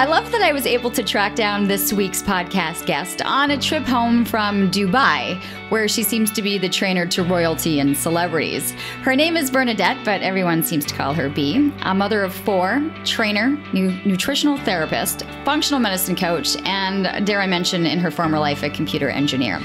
I love that I was able to track down this week's podcast guest on a trip home from Dubai, where she seems to be the trainer to royalty and celebrities. Her name is Bernadette, but everyone seems to call her B. A mother of 4, trainer, nutritional therapist, functional medicine coach, and, dare I mention, in her former life, a computer engineer.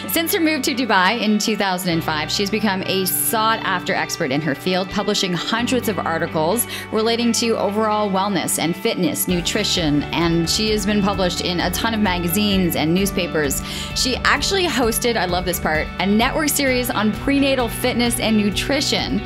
Since her move to Dubai in 2005, she's become a sought-after expert in her field, publishing hundreds of articles relating to overall wellness and fitness, nutrition, and she has been published in a ton of magazines and newspapers. She actually hosted, I love this part, a network series on prenatal fitness and nutrition.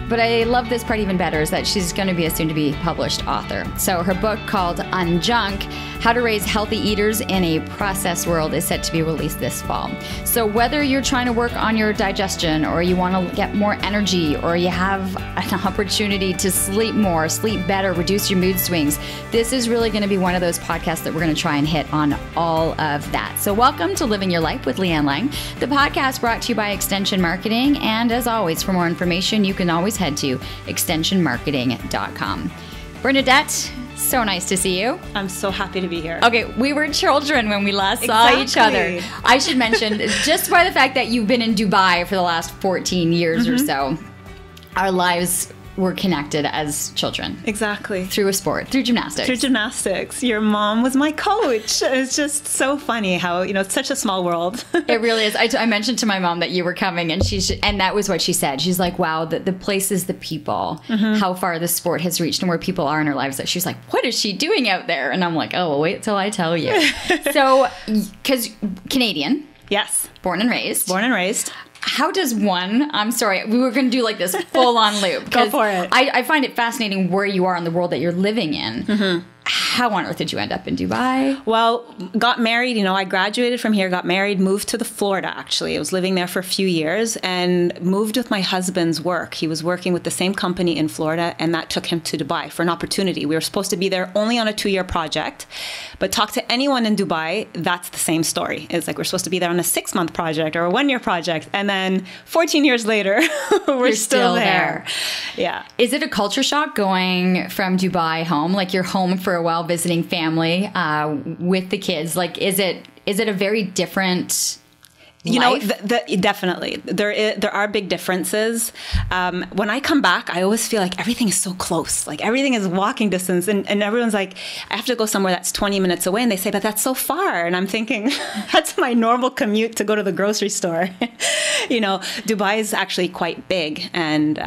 But I love this part even better, is that she's going to be a soon-to-be published author. So her book called Unjunk, How to Raise Healthy Eaters in a Processed World, is set to be released this fall. So whether you're trying to work on your digestion, or you want to get more energy, or you have an opportunity to sleep more, sleep better, reduce your mood swings, this is really going to be one of those podcasts that we're going to try and hit on all of that. So welcome to Living Your Life with Lianne Laing, the podcast brought to you by Extension Marketing. And as always, for more information, you can always head to extensionmarketing.com. Bernadette, so nice to see you. I'm so happy to be here. Okay, we were children when we last saw each other. I should mention, just by the fact that you've been in Dubai for the last 14 years or so, our lives were connected as children. Exactly. Through a sport, through gymnastics. Through gymnastics. Your mom was my coach. It's just so funny how, it's such a small world. It really is. I mentioned to my mom that you were coming, and and that was what she said. She's like, wow, the places, the people, how far the sport has reached and where people are in our lives, that she's like, what is she doing out there? And I'm like, oh, well, wait till I tell you. So, because Canadian. Yes. Born and raised. Born and raised. How does one, I'm sorry, we were going to do like this full-on loop. Go for it. I find it fascinating where you are in the world that you're living in. How on earth did you end up in Dubai? Well, got married, I graduated from here, got married, moved to Florida, actually. I was living there for a few years and moved with my husband's work. He was working with the same company in Florida, and that took him to Dubai for an opportunity. We were supposed to be there only on a 2-year project, but talk to anyone in Dubai, that's the same story. It's like we're supposed to be there on a 6-month project or a 1-year project, and then 14 years later, we're still there. Yeah. Is it a culture shock going from Dubai home? Like you're home for a while visiting family with the kids. Like, is it a very different life? Definitely. There are big differences. When I come back, I always feel like everything is so close. Like everything is walking distance, and everyone's like, I have to go somewhere that's 20 minutes away, and they say, but that's so far. And I'm thinking, that's my normal commute to go to the grocery store. Dubai is actually quite big, and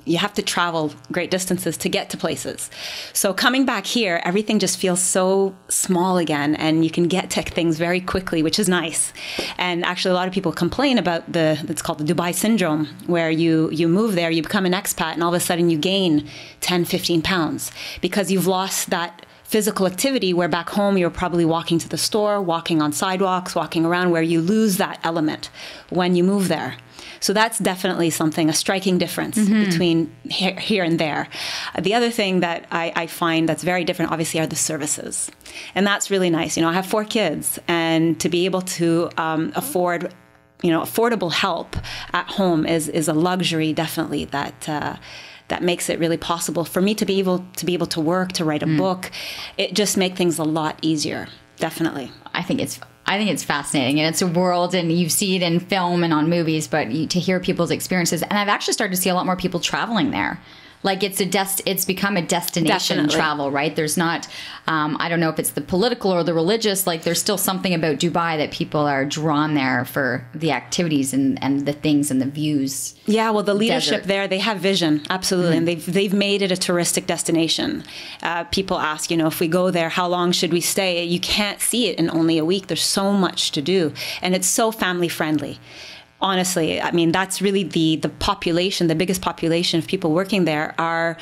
you have to travel great distances to get to places. So coming back here, everything just feels so small again, and you can get to things very quickly, which is nice. And actually, a lot of people complain about it's called the Dubai syndrome, where you move there, you become an expat, and all of a sudden you gain 10, 15 pounds because you've lost that physical activity, where back home you're probably walking to the store, walking on sidewalks, walking around, where you lose that element when you move there. So that's definitely something, a striking difference between here and there. The other thing that I find that's very different, obviously, are the services. And that's really nice. I have 4 kids, and to be able to afford affordable help at home is a luxury, definitely, that makes it really possible for me to be able to work, to write a book. It just makes things a lot easier, definitely. I think it's fascinating, and it's a world, and you see it in film and on movies, but to hear people's experiences, and I've actually started to see a lot more people traveling there. Like it's become a destination travel, right? There's not, I don't know if it's the political or the religious, like there's still something about Dubai that people are drawn there for the activities and the things and the views. Yeah, well, the leadership there, they have vision, absolutely. And they've made it a touristic destination. People ask, if we go there, how long should we stay? You can't see it in only a week. There's so much to do. And it's so family friendly. Honestly, I mean, that's really the population, the biggest population of people working there are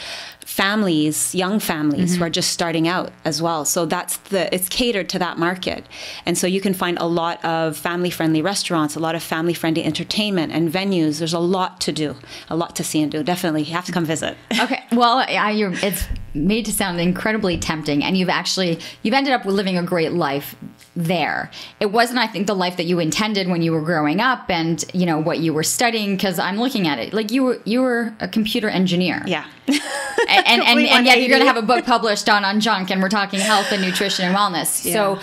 families, young families who are just starting out as well. So it's catered to that market. And so you can find a lot of family-friendly restaurants, a lot of family-friendly entertainment and venues. There's a lot to do, a lot to see and do. Definitely, you have to come visit. Okay. Well, it's made to sound incredibly tempting, and you've ended up living a great life there. It wasn't, I think, the life that you intended when you were growing up and, you know, what you were studying, because I'm looking at it. Like, you were a computer engineer. Yeah. and yet you're going to have a book published on Unjunk, and we're talking health and nutrition and wellness. Yeah. So,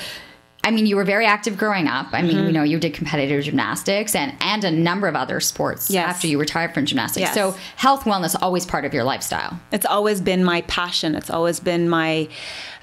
I mean, you were very active growing up. I mean, you know, you did competitive gymnastics and a number of other sports after you retired from gymnastics. Yes. So health, wellness, always part of your lifestyle. It's always been my passion. It's always been my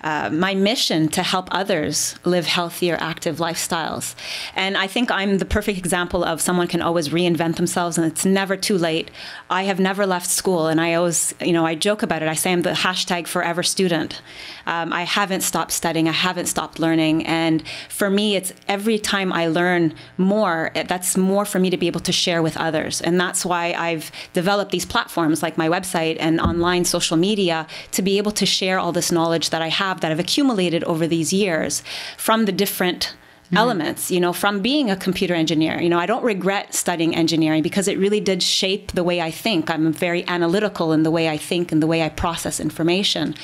mission to help others live healthier, active lifestyles. And I think I'm the perfect example of someone can always reinvent themselves, and it's never too late. I have never left school, and I always, you know, I joke about it. I say I'm the hashtag forever student. I haven't stopped studying. I haven't stopped learning. And for me, it's every time I learn more, that's more for me to be able to share with others. And that's why I've developed these platforms like my website and online social media to be able to share all this knowledge that I have, that I've accumulated over these years from the different elements, you know, from being a computer engineer. You know, I don't regret studying engineering because it really did shape the way I think. I'm very analytical in the way I think and the way I process information.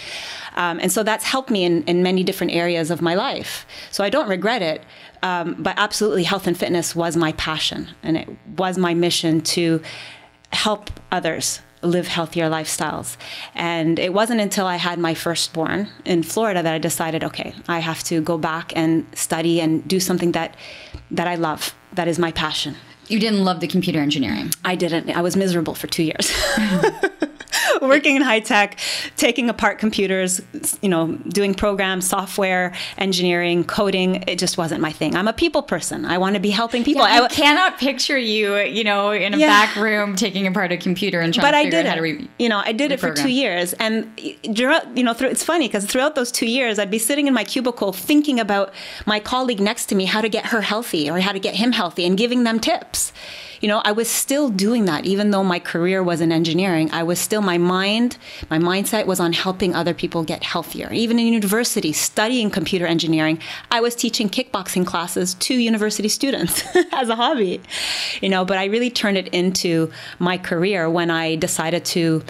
And so that's helped me in many different areas of my life. So I don't regret it. But absolutely, health and fitness was my passion, and it was my mission to help others live healthier lifestyles. And it wasn't until I had my firstborn in Florida that I decided, okay, I have to go back and study and do something that I love, that is my passion. You didn't love the computer engineering? I didn't. I was miserable for 2 years. Working in high tech, taking apart computers, you know, doing programs, software, engineering, coding. It just wasn't my thing. I'm a people person. I want to be helping people. Yeah, I cannot picture you, you know, in a back room taking apart a computer and trying to figure out how to I did it for 2 years. And, you know, it's funny because throughout those 2 years, I'd be sitting in my cubicle thinking about my colleague next to me, how to get her healthy or how to get him healthy, and giving them tips. You know, I was still doing that. Even though my career was in engineering, I was still, my mindset was on helping other people get healthier. Even in university, studying computer engineering, I was teaching kickboxing classes to university students as a hobby. You know, but I really turned it into my career when I decided to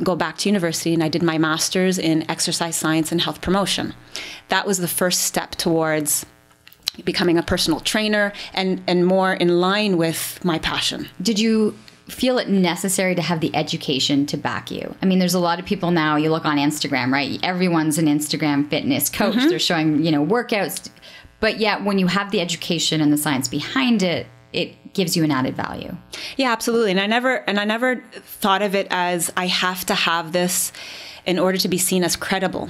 go back to university, and I did my master's in exercise science and health promotion. That was the first step towards becoming a personal trainer and more in line with my passion. Did you feel it necessary to have the education to back you? I mean, there's a lot of people now, you look on Instagram, right? Everyone's an Instagram fitness coach. They're showing, you know, workouts. But yet when you have the education and the science behind it, it gives you an added value. Yeah, absolutely. And I never thought of it as I have to have this in order to be seen as credible.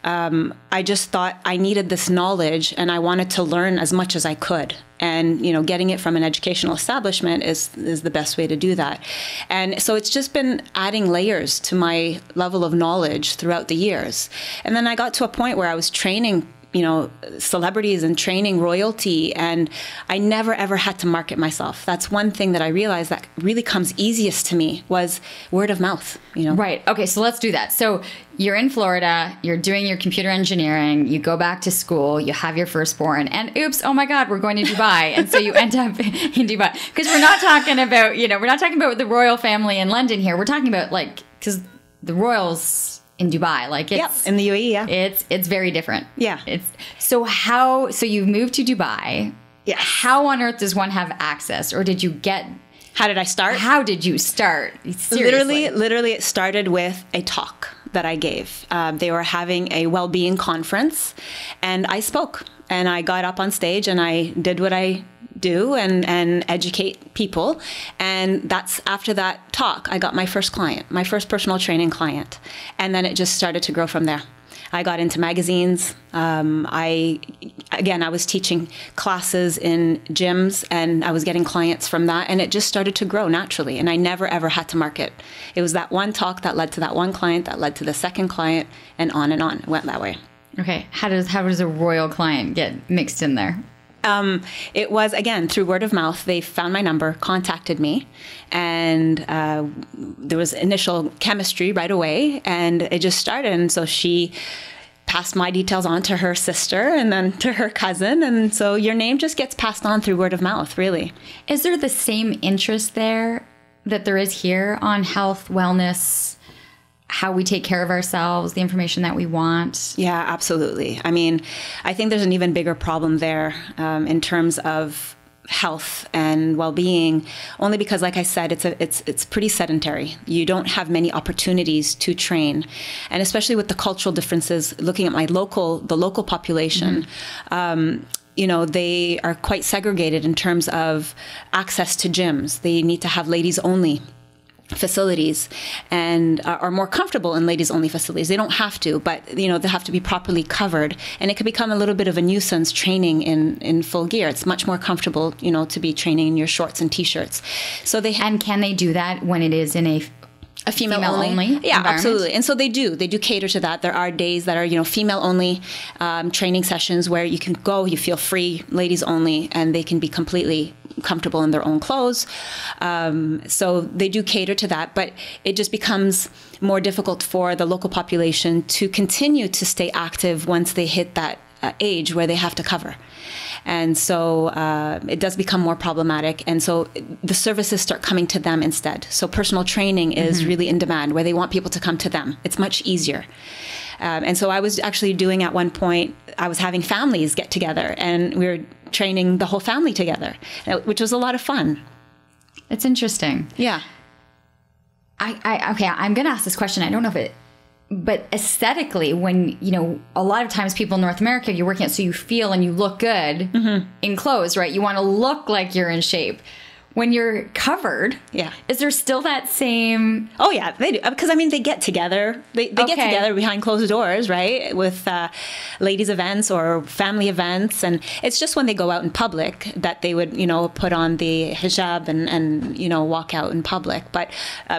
I just thought I needed this knowledge and I wanted to learn as much as I could. And, you know, getting it from an educational establishment is the best way to do that. And so it's just been adding layers to my level of knowledge throughout the years. And then I got to a point where I was training, you know, celebrities and training royalty, and I never ever had to market myself. That's one thing that I realized that really comes easiest to me was word of mouth, you know. Right. Okay, so let's do that. So you're in Florida, you're doing your computer engineering, you go back to school, you have your firstborn, and oops, oh my God, we're going to Dubai. And so you end up in Dubai. Because we're not talking about, you know, we're not talking about the royal family in London here. We're talking about, like, because the royals in Dubai, like, it's in the UAE, it's very different. Yeah. So you've moved to Dubai. Yeah. How on earth does one have access, or did you get? How did I start? How did you start? Seriously. Literally, it started with a talk that I gave. They were having a well-being conference, and I spoke. And I got up on stage and I did what I do and educate people. And that's after that talk, I got my first client, my first personal training client. And then it just started to grow from there. I got into magazines. I was teaching classes in gyms, and I was getting clients from that. And it just started to grow naturally. And I never, ever had to market. It was that one talk that led to that one client, that led to the second client, and on and on. It went that way. Okay. How does a royal client get mixed in there? It was, again, through word of mouth. They found my number, contacted me, and there was initial chemistry right away, and it just started. And so she passed my details on to her sister and then to her cousin. And so your name just gets passed on through word of mouth, really. Is there the same interest there that there is here on health, wellness? how we take care of ourselves, the information that we want? Yeah, absolutely. I mean, I think there's an even bigger problem there in terms of health and well-being, only because, like I said, it's pretty sedentary. You don't have many opportunities to train, and especially with the cultural differences. Looking at the local population, they are quite segregated in terms of access to gyms. They need to have ladies only facilities and are more comfortable in ladies only facilities. They don't have to, but they have to be properly covered, and it can become a little bit of a nuisance training in full gear. It's much more comfortable, to be training in your shorts and t-shirts. So and can they do that when it is in a female only yeah, absolutely. And so they do cater to that. There are days that are female only training sessions where you can go, you feel free, ladies only, and they can be completely comfortable in their own clothes. So they do cater to that, but it just becomes more difficult for the local population to continue to stay active once they hit that age where they have to cover. And so it does become more problematic. And so the services start coming to them instead. So personal training is really in demand, where they want people to come to them. It's much easier. And so I was actually doing, at one point, I was having families get together, and we were training the whole family together, which was a lot of fun. It's interesting. Yeah. Okay, I'm going to ask this question. I don't know if it... But aesthetically, when, a lot of times people in North America, you're working out so you feel and you look good in clothes, right? You want to look like you're in shape. When you're covered, is there still that same... Oh, yeah, they do. Because, they get together. They get together behind closed doors, right? With ladies' events or family events. And it's just when they go out in public that they would, put on the hijab and walk out in public. But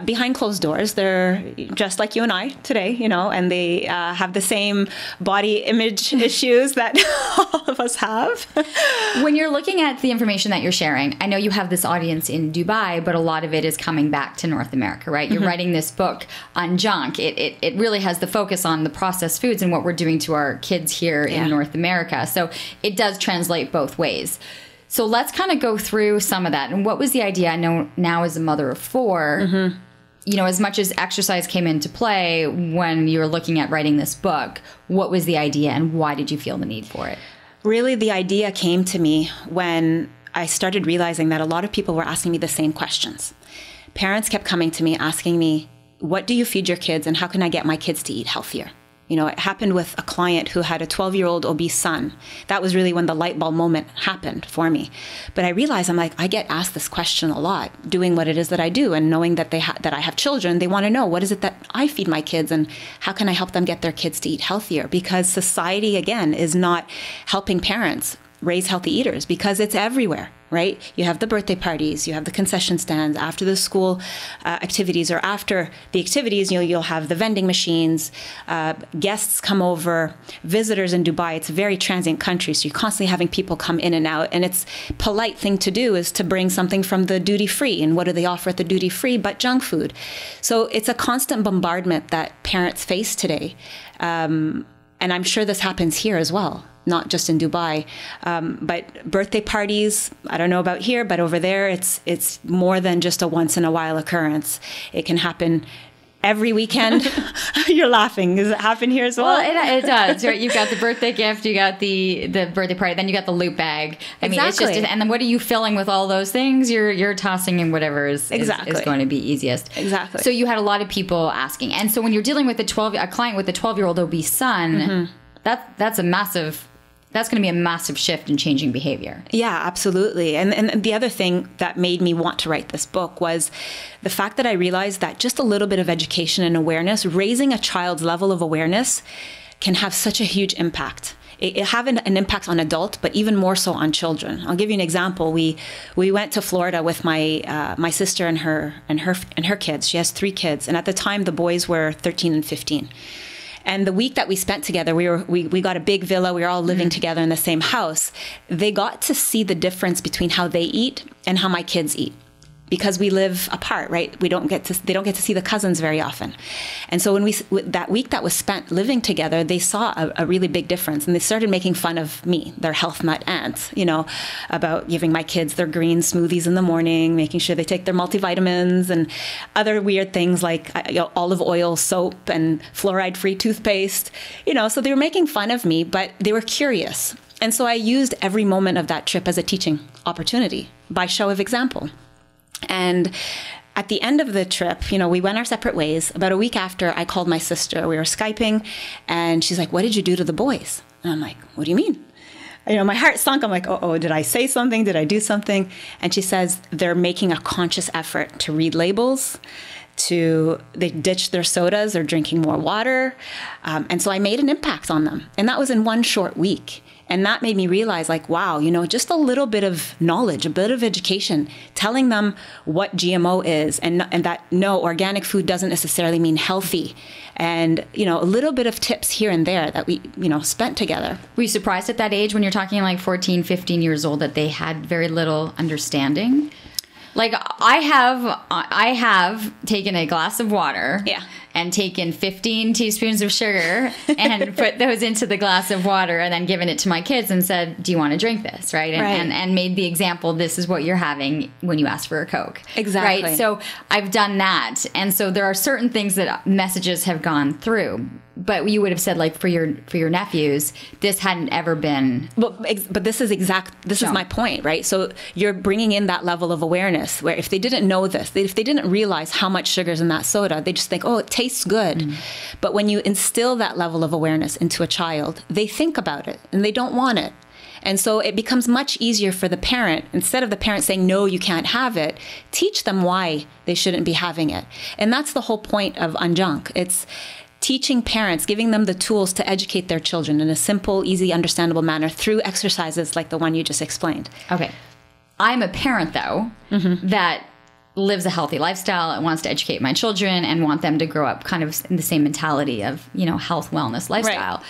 behind closed doors, they're just like you and I today, and they have the same body image issues that all of us have. When you're looking at the information that you're sharing, I know you have this audience in Dubai, but a lot of it is coming back to North America, right? You're writing this book, Unjunk. It really has the focus on the processed foods and what we're doing to our kids here in North America. So it does translate both ways. So let's kind of go through some of that. And what was the idea? I know now, as a mother of four, as much as exercise came into play when you were looking at writing this book, what was the idea and why did you feel the need for it? Really, the idea came to me when I started realizing that a lot of people were asking me the same questions. Parents kept coming to me asking me, what do you feed your kids and how can I get my kids to eat healthier? It happened with a client who had a 12-year-old obese son. That was really when the light bulb moment happened for me. But I realized, I get asked this question a lot, doing what it is that I do and knowing that that I have children. They want to know, what is it that I feed my kids and how can I help them get their kids to eat healthier? Because society, again, is not helping parents raise healthy eaters, because it's everywhere, right? You have the birthday parties, you have the concession stands, after the school activities, or after the activities, you'll have the vending machines, guests come over, visitors in Dubai. It's a very transient country, so you're constantly having people come in and out, and it's polite thing to do is to bring something from the duty free. And what do they offer at the duty free but junk food? So it's a constant bombardment that parents face today. And I'm sure this happens here as well, not just in Dubai. But birthday parties, I don't know about here, but over there, it's more than just a once in a while occurrence. It can happen every weekend. You're laughing. Does it happen here as well? Well, it does, right? You've got the birthday gift, you got the birthday party, then you got the loot bag. I mean, it's just, and then what are you filling with all those things? You're tossing in whatever is going to be easiest. Exactly. So you had a lot of people asking. And so when you're dealing with a client with a 12-year-old obese son, that's going to be a massive shift in changing behavior. Yeah, absolutely. And the other thing that made me want to write this book was the fact that I realized that just a little bit of education and awareness, raising a child's level of awareness, can have such a huge impact. It have an impact on adults, but even more so on children. I'll give you an example. We went to Florida with my sister and her kids. She has 3 kids, and at the time the boys were 13 and 15. And the week that we spent together, we got a big villa. We were all living together in the same house. They got to see the difference between how they eat and how my kids eat. because we live apart, right? They don't get to see the cousins very often. And so when that week that was spent living together, they saw a really big difference, and they started making fun of me, their health nut aunts, about giving my kids their green smoothies in the morning, making sure they take their multivitamins and other weird things like olive oil soap and fluoride-free toothpaste, so they were making fun of me, but they were curious. And so I used every moment of that trip as a teaching opportunity by show of example. And at the end of the trip, we went our separate ways. About a week after, I called my sister. We were Skyping, and she's like, "What did you do to the boys?" And I'm like, "What do you mean?" My heart sunk. I'm like, "Oh, did I say something? Did I do something?" And she says they're making a conscious effort to read labels, they ditched their sodas, they're drinking more water. And so I made an impact on them. And that was in one short week. And that made me realize, like, wow, just a little bit of knowledge, a bit of education, telling them what GMO is and that no, organic food doesn't necessarily mean healthy. And, a little bit of tips here and there that we, spent together. Were you surprised at that age when you're talking like 14, 15 years old that they had very little understanding? Like I have taken a glass of water and taken 15 teaspoons of sugar and put those into the glass of water and then given it to my kids and said, "Do you want to drink this?" Right? And made the example, this is what you're having when you ask for a Coke. Exactly. Right? So I've done that. And so there are certain things that messages have gone through. But you would have said, like, for your nephews, this hadn't ever been. But this is my point, right? So you're bringing in that level of awareness where if they didn't know this, if they didn't realize how much sugar's in that soda, they just think, oh, it tastes good. Mm. But when you instill that level of awareness into a child, they think about it and they don't want it. And so it becomes much easier for the parent, instead of the parent saying, no, you can't have it, teach them why they shouldn't be having it. And that's the whole point of Unjunk. It's teaching parents, giving them the tools to educate their children in a simple, easy, understandable manner through exercises like the one you just explained. Okay. I'm a parent, though, that lives a healthy lifestyle and wants to educate my children and want them to grow up kind of in the same mentality of, health, wellness, lifestyle. Right.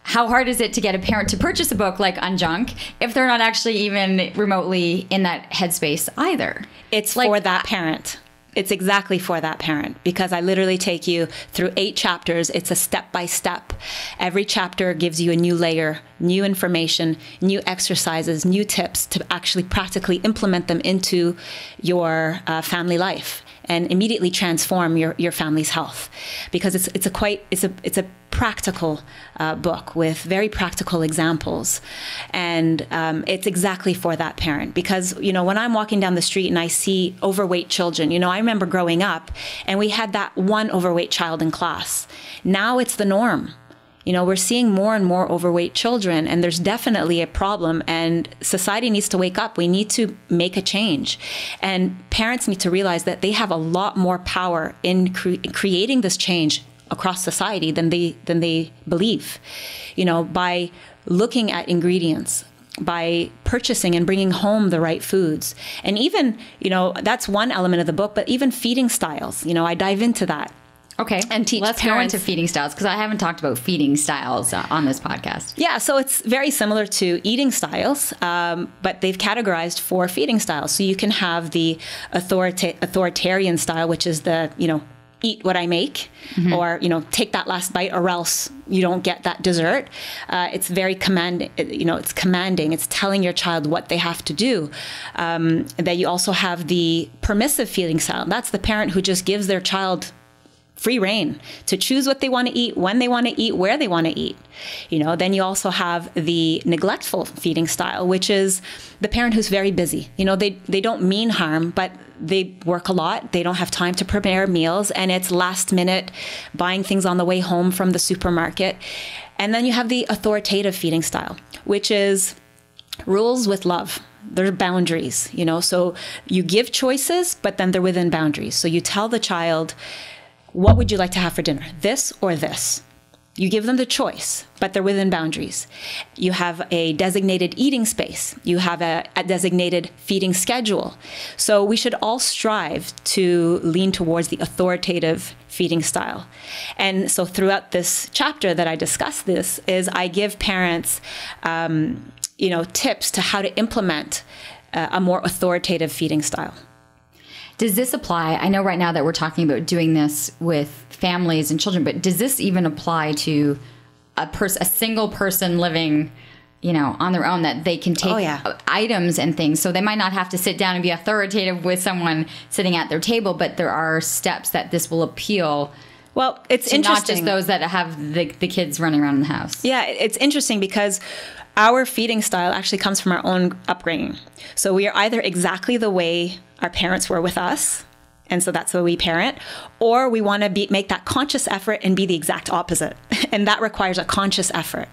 How hard is it to get a parent to purchase a book like Unjunk if they're not actually even remotely in that headspace either? It's like, for that parent. It's exactly for that parent, because I literally take you through 8 chapters. It's a step-by-step. Every chapter gives you a new layer, new information, new exercises, new tips to actually practically implement them into your family life and immediately transform your family's health. Because it's a practical book with very practical examples. And it's exactly for that parent. Because, when I'm walking down the street and I see overweight children, I remember growing up and we had that one overweight child in class. Now it's the norm. We're seeing more and more overweight children, and there's definitely a problem, and society needs to wake up. We need to make a change. And parents need to realize that they have a lot more power in creating this change across society than they believe. By looking at ingredients, by purchasing and bringing home the right foods. And even, that's one element of the book, but even feeding styles, I dive into that. Okay. And teach Let's parents. go into feeding styles, because I haven't talked about feeding styles on this podcast. Yeah, so it's very similar to eating styles, but they've categorized 4 feeding styles. So you can have the authoritarian style, which is the, eat what I make, or, take that last bite or else you don't get that dessert. It's very commanding, it's commanding. It's telling your child what they have to do. Then you also have the permissive feeding style. That's the parent who just gives their child free reign to choose what they want to eat, when they want to eat, where they want to eat. Then you also have the neglectful feeding style, which is the parent who's very busy. They don't mean harm, but they work a lot. They don't have time to prepare meals, and it's last minute buying things on the way home from the supermarket. And then you have the authoritative feeding style, which is rules with love. There are boundaries, so you give choices, but then they're within boundaries. So you tell the child, what would you like to have for dinner? This or this? You give them the choice, but they're within boundaries. You have a designated eating space. You have a designated feeding schedule. So we should all strive to lean towards the authoritative feeding style. And so throughout this chapter that I discuss this is I give parents, tips to how to implement a more authoritative feeding style. Does this apply? I know right now that we're talking about doing this with families and children, but does this even apply to a single person living, you know, on their own, that they can take items and things? So they might not have to sit down and be authoritative with someone sitting at their table, but there are steps that this will appeal. Well, it's to interesting. Not just those that have the kids running around in the house. Yeah, it's interesting because our feeding style actually comes from our own upbringing. So we are either exactly the way our parents were with us, and so that's how we parent, or we want to make that conscious effort and be the exact opposite. And that requires a conscious effort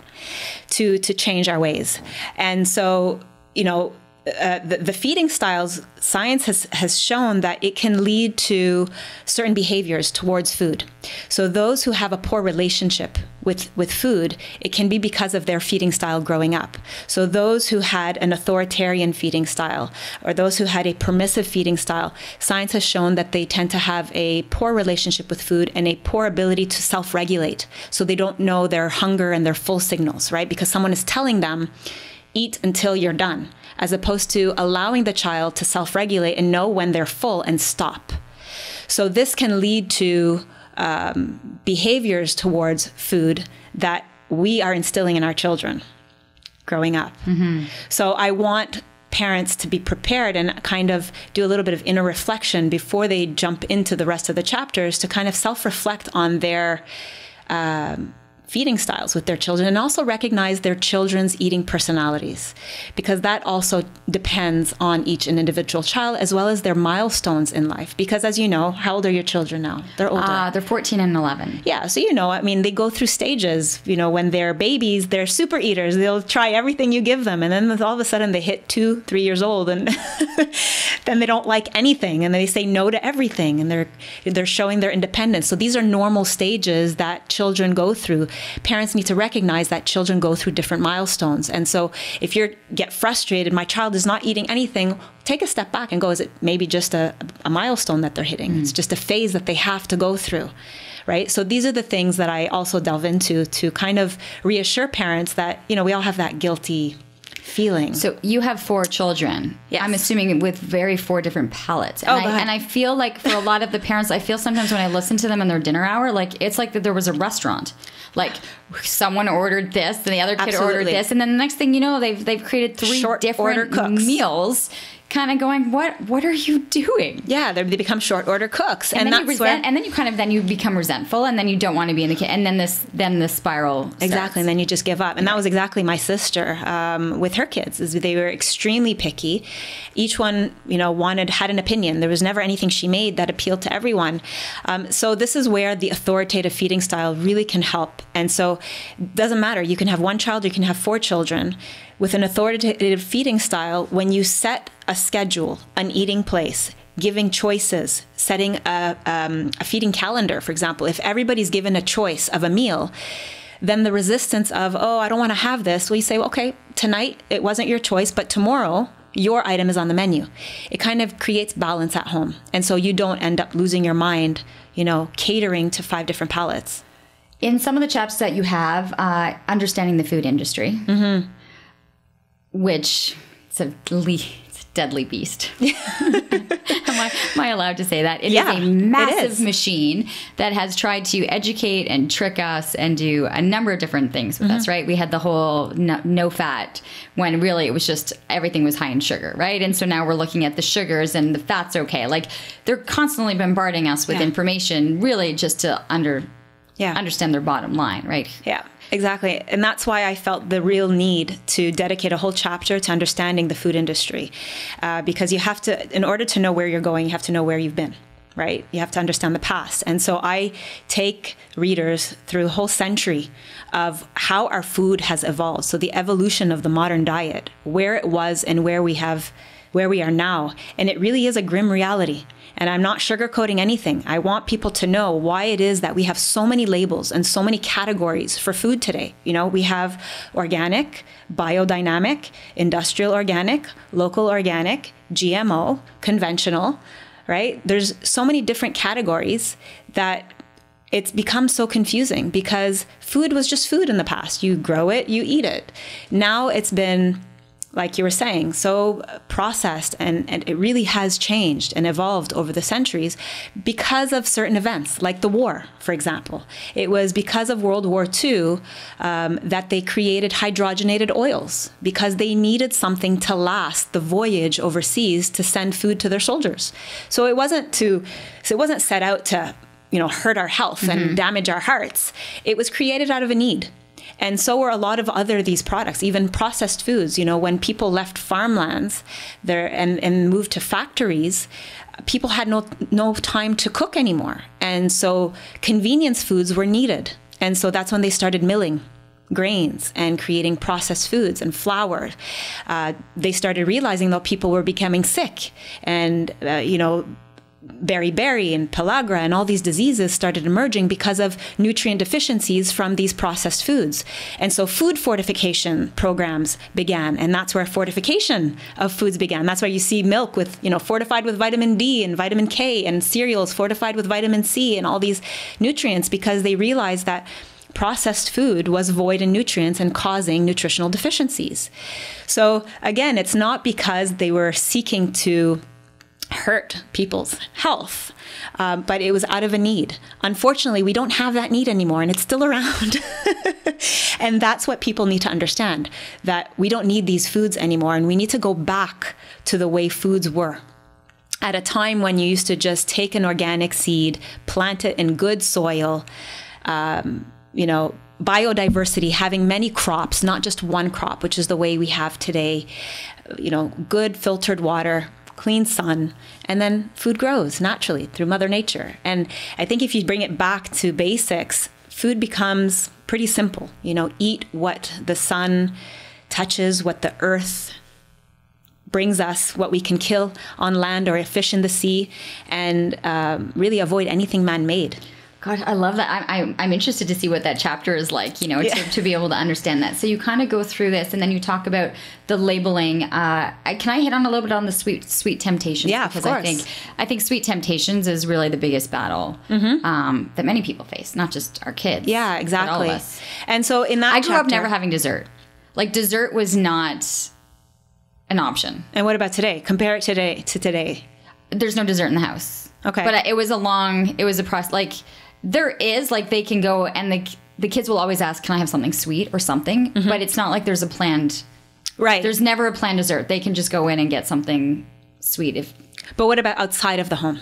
to change our ways. And so, you know, the feeding styles, science has shown that it can lead to certain behaviors towards food. So those who have a poor relationship with food, it can be because of their feeding style growing up. So those who had an authoritarian feeding style, or those who had a permissive feeding style, science has shown that they tend to have a poor relationship with food and a poor ability to self-regulate. So they don't know their hunger and their full signals, right? Because someone is telling them, eat until you're done, as opposed to allowing the child to self-regulate and know when they're full and stop. So this can lead to behaviors towards food that we are instilling in our children growing up. Mm-hmm. So I want parents to be prepared and kind of do a little bit of inner reflection before they jump into the rest of the chapters, to kind of self-reflect on their feeding styles with their children, and also recognize their children's eating personalities, because that also depends on each individual child, as well as their milestones in life. Because as you know, how old are your children now? They're older. They're 14 and 11. Yeah. So, you know, I mean, they go through stages. You know, when they're babies, they're super eaters. They'll try everything you give them. And then all of a sudden they hit 2-3 years old, and then they don't like anything, and they say no to everything, and they're showing their independence. So these are normal stages that children go through. Parents need to recognize that children go through different milestones. And so if you get frustrated, my child is not eating anything, take a step back and go, is it maybe just a milestone that they're hitting? It's just a phase that they have to go through, right? So these are the things that I also delve into to kind of reassure parents that, you know, we all have that guilty feeling. So you have 4 children. Yes. I'm assuming with 4 different palates. And and I feel like for a lot of the parents, I feel sometimes when I listen to them in their dinner hour, like it's like that there was a restaurant. Like someone ordered this, and the other kid ordered this, and then the next thing you know, they've created 3 different meals. Kind of going, what are you doing? Yeah, they become short order cooks, and then you become resentful, and then you don't want to be in the kitchen, and then the spiral starts. Exactly, and then you just give up. And that was exactly my sister with her kids. Is they were extremely picky. Each one, you know, had an opinion. There was never anything she made that appealed to everyone. So this is where the authoritative feeding style really can help. And so it doesn't matter. You can have 1 child, you can have 4 children. With an authoritative feeding style, when you set a schedule, an eating place, giving choices, setting a feeding calendar, for example, if everybody's given a choice of a meal, then the resistance of, oh, I don't want to have this, well, you say, well, okay, tonight it wasn't your choice, but tomorrow your item is on the menu. It kind of creates balance at home. And so you don't end up losing your mind, you know, catering to 5 different palates. In some of the chapters that you have, understanding the food industry, mm-hmm. which it's a deadly beast. Am I allowed to say that? It is a massive machine that has tried to educate and trick us and do a number of different things with us, right? We had the whole no fat, when really it was just everything was high in sugar, right? And so now we're looking at the sugars and the fat's okay. Like they're constantly bombarding us with information really just to understand their bottom line, right? Yeah. Exactly. And that's why I felt the real need to dedicate a whole chapter to understanding the food industry. Because you have to, in order to know where you're going, you have to know where you've been, right? You have to understand the past. And so I take readers through a whole century of how our food has evolved. So the evolution of the modern diet, where it was and where we are now. And it really is a grim reality. And I'm not sugarcoating anything. I want people to know why it is that we have so many labels and so many categories for food today. You know, we have organic, biodynamic, industrial organic, local organic, GMO, conventional, right? There's so many different categories that it's become so confusing, because food was just food in the past. You grow it, you eat it. Now it's been like you were saying, so processed, and it really has changed and evolved over the centuries because of certain events, like the war, for example. It was because of World War II that they created hydrogenated oils, because they needed something to last the voyage overseas to send food to their soldiers. So it wasn't set out to, hurt our health and damage our hearts. It was created out of a need. And so were a lot of these products, even processed foods. When people left farmlands there and moved to factories, people had no time to cook anymore. And so convenience foods were needed. And so that's when they started milling grains and creating processed foods and flour. They started realizing that people were becoming sick, and, beriberi and pellagra and all these diseases started emerging because of nutrient deficiencies from these processed foods. And so food fortification programs began, and that's where fortification of foods began. That's why you see milk with, fortified with vitamin D and vitamin K, and cereals fortified with vitamin C and all these nutrients, because they realized that processed food was void in nutrients and causing nutritional deficiencies. So again, it's not because they were seeking to hurt people's health, but it was out of a need. Unfortunately, we don't have that need anymore, and it's still around. And that's what people need to understand, that we don't need these foods anymore, and we need to go back to the way foods were. At a time when you used to just take an organic seed, plant it in good soil, biodiversity, having many crops, not just one crop, which is the way we have today, good filtered water, clean sun, and then food grows naturally through Mother Nature. And I think if you bring it back to basics, food becomes pretty simple. Eat what the sun touches, what the earth brings us, what we can kill on land or fish in the sea, and really avoid anything man-made. God, I love that. I'm interested to see what that chapter is like, to be able to understand that. So you kind of go through this, and then you talk about the labeling. Can I hit on a little bit on the sweet temptations? Yeah, because of course. I think sweet temptations is really the biggest battle that many people face, not just our kids. Yeah, exactly. But all of us. And so in that I grew up never having dessert. Like, dessert was not an option. And what about today? Compare it to today. There's no dessert in the house. Okay. But it was a process. Like, there is, like, they can go, and the kids will always ask, can I have something sweet or something? But it's not like there's a planned... Right. There's never a planned dessert. They can just go in and get something sweet. But what about outside of the home?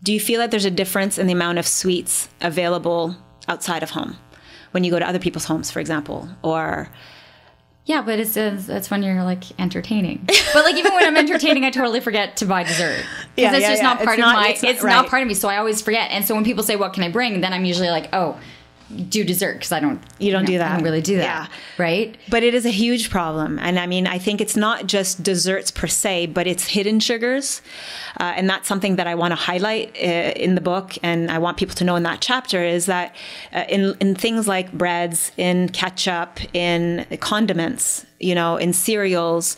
Do you feel that there's a difference in the amount of sweets available outside of home? When you go to other people's homes, for example, or... Yeah, but that's when you're, like, entertaining. But, like, even when I'm entertaining, I totally forget to buy dessert. Because it's just not part of my... It's not part of me, so I always forget. And so when people say, what can I bring? Then I'm usually like, oh, do dessert, because I don't... You don't do that. I don't really do that. Yeah. Right? But it is a huge problem. And I mean, I think it's not just desserts per se, but it's hidden sugars. And that's something that I want to highlight in the book. And I want people to know in that chapter is that in things like breads, in ketchup, in condiments, in cereals,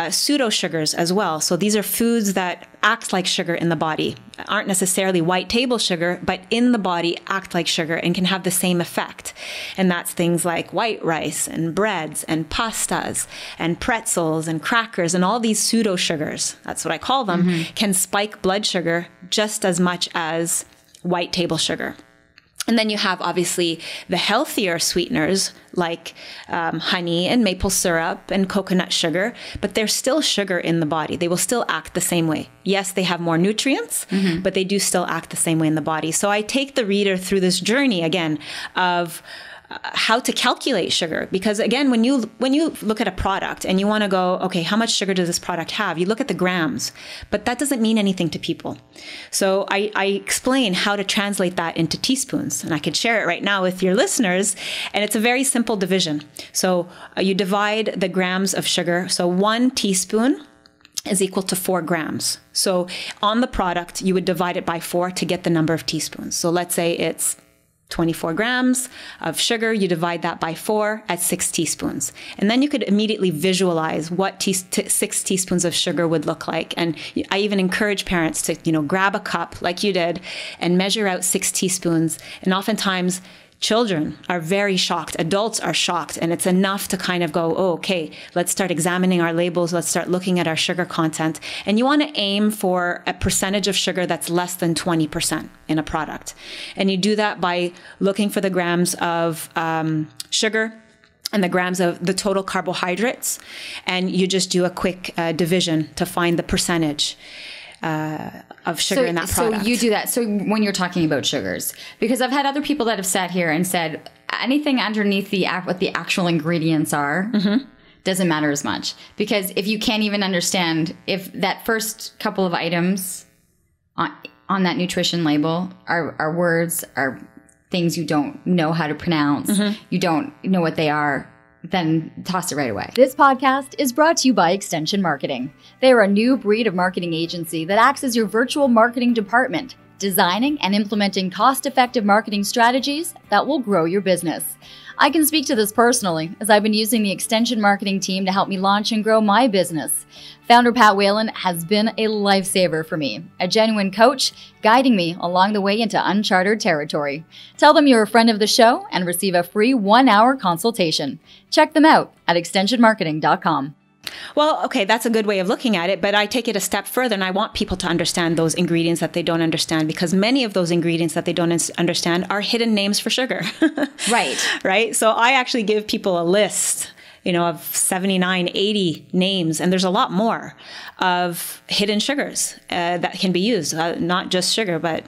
pseudo sugars as well. So these are foods that act like sugar in the body, aren't necessarily white table sugar, but in the body act like sugar and can have the same effect. And that's things like white rice and breads and pastas and pretzels and crackers and all these pseudo sugars, that's what I call them, can spike blood sugar just as much as white table sugar. And then you have, obviously, the healthier sweeteners like honey and maple syrup and coconut sugar, but they're still sugar in the body. They will still act the same way. Yes, they have more nutrients, but they do still act the same way in the body. So I take the reader through this journey, again, of how to calculate sugar. Because again, when you look at a product and you want to go, okay, how much sugar does this product have? You look at the grams, but that doesn't mean anything to people. So I explain how to translate that into teaspoons, and I could share it right now with your listeners. And it's a very simple division. So you divide the grams of sugar. So 1 teaspoon is equal to 4 grams. So on the product, you would divide it by 4 to get the number of teaspoons. So let's say it's 24 grams of sugar, you divide that by 4 at 6 teaspoons. And then you could immediately visualize what 6 teaspoons of sugar would look like. And I even encourage parents to, grab a cup like you did and measure out 6 teaspoons. And oftentimes Children are very shocked. Adults are shocked. And it's enough to kind of go, oh, okay, let's start examining our labels. Let's start looking at our sugar content. And you want to aim for a percentage of sugar that's less than 20% in a product. And you do that by looking for the grams of sugar and the grams of the total carbohydrates. And you just do a quick division to find the percentage of sugar in that product. So you do that. So when you're talking about sugars, because I've had other people that have sat here and said anything underneath what the actual ingredients are doesn't matter as much. Because if you can't even understand if that first couple of items on that nutrition label are words, are things you don't know how to pronounce, you don't know what they are, then toss it right away. This podcast is brought to you by Extension Marketing. They are a new breed of marketing agency that acts as your virtual marketing department, designing and implementing cost-effective marketing strategies that will grow your business. I can speak to this personally, as I've been using the Extension Marketing team to help me launch and grow my business. Founder Pat Whalen has been a lifesaver for me, a genuine coach guiding me along the way into uncharted territory. Tell them you're a friend of the show and receive a free 1-hour consultation. Check them out at extensionmarketing.com. Well, okay, that's a good way of looking at it, but I take it a step further and I want people to understand those ingredients that they don't understand, because many of those ingredients that they don't understand are hidden names for sugar. Right? So I actually give people a list, of 79, 80 names, and there's a lot more of hidden sugars that can be used, not just sugar, but,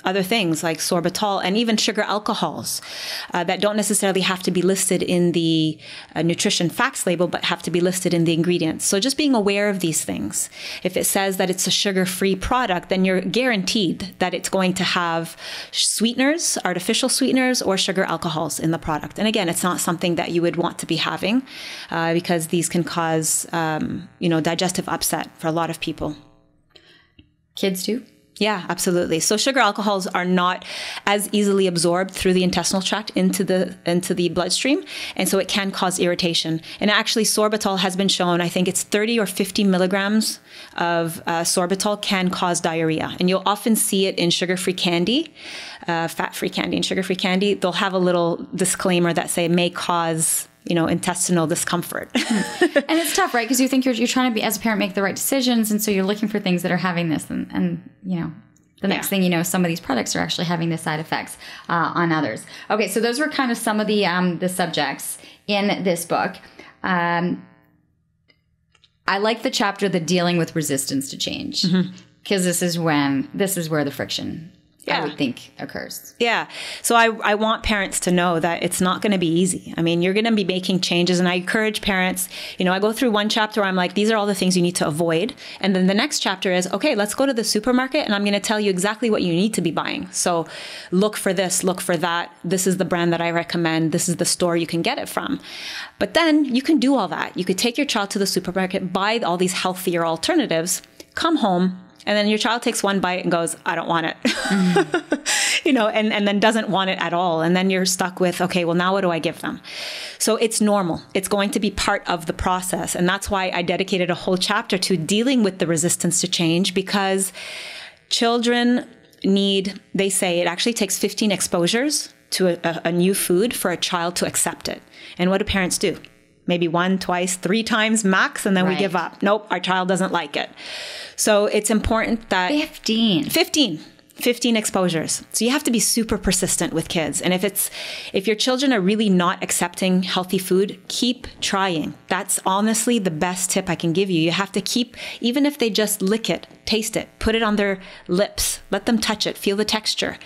other things like sorbitol and even sugar alcohols that don't necessarily have to be listed in the nutrition facts label, but have to be listed in the ingredients. So just being aware of these things. If it says that it's a sugar-free product, then you're guaranteed that it's going to have sweeteners, artificial sweeteners, or sugar alcohols in the product. And again, it's not something that you would want to be having because these can cause, digestive upset for a lot of people. Kids too? Yeah, absolutely. So sugar alcohols are not as easily absorbed through the intestinal tract into the bloodstream. And so it can cause irritation. And actually sorbitol has been shown, I think it's 30 or 50 milligrams of sorbitol can cause diarrhea. And you'll often see it in sugar-free candy, fat-free candy and sugar-free candy. They'll have a little disclaimer that say may cause intestinal discomfort. And it's tough, right? Because you think you're trying to be, as a parent, make the right decisions. And so you're looking for things that are having this. And the next thing you know, some of these products are actually having the side effects on others. Okay, so those were kind of some of the subjects in this book. I like the chapter, the dealing with resistance to change, because this is where the friction I would think occurs. Yeah. So I want parents to know that it's not going to be easy. I mean, you're going to be making changes. And I encourage parents, I go through one chapter where I'm like, these are all the things you need to avoid. And then the next chapter is, okay, let's go to the supermarket and I'm going to tell you exactly what you need to be buying. So look for this, look for that. This is the brand that I recommend. This is the store you can get it from. But then you can do all that. You could take your child to the supermarket, buy all these healthier alternatives, come home, and then your child takes one bite and goes, I don't want it, and then doesn't want it at all. And then you're stuck with, okay, well, now what do I give them? So it's normal. It's going to be part of the process. And that's why I dedicated a whole chapter to dealing with the resistance to change, because children they say it actually takes 15 exposures to a new food for a child to accept it. And what do parents do? Maybe 1, twice, 3 times max, and then we give up. Nope, our child doesn't like it. So it's important that 15 exposures. So you have to be super persistent with kids. And if your children are really not accepting healthy food, keep trying. That's honestly the best tip I can give you. You have to keep, even if they just lick it, taste it, put it on their lips, let them touch it, feel the texture.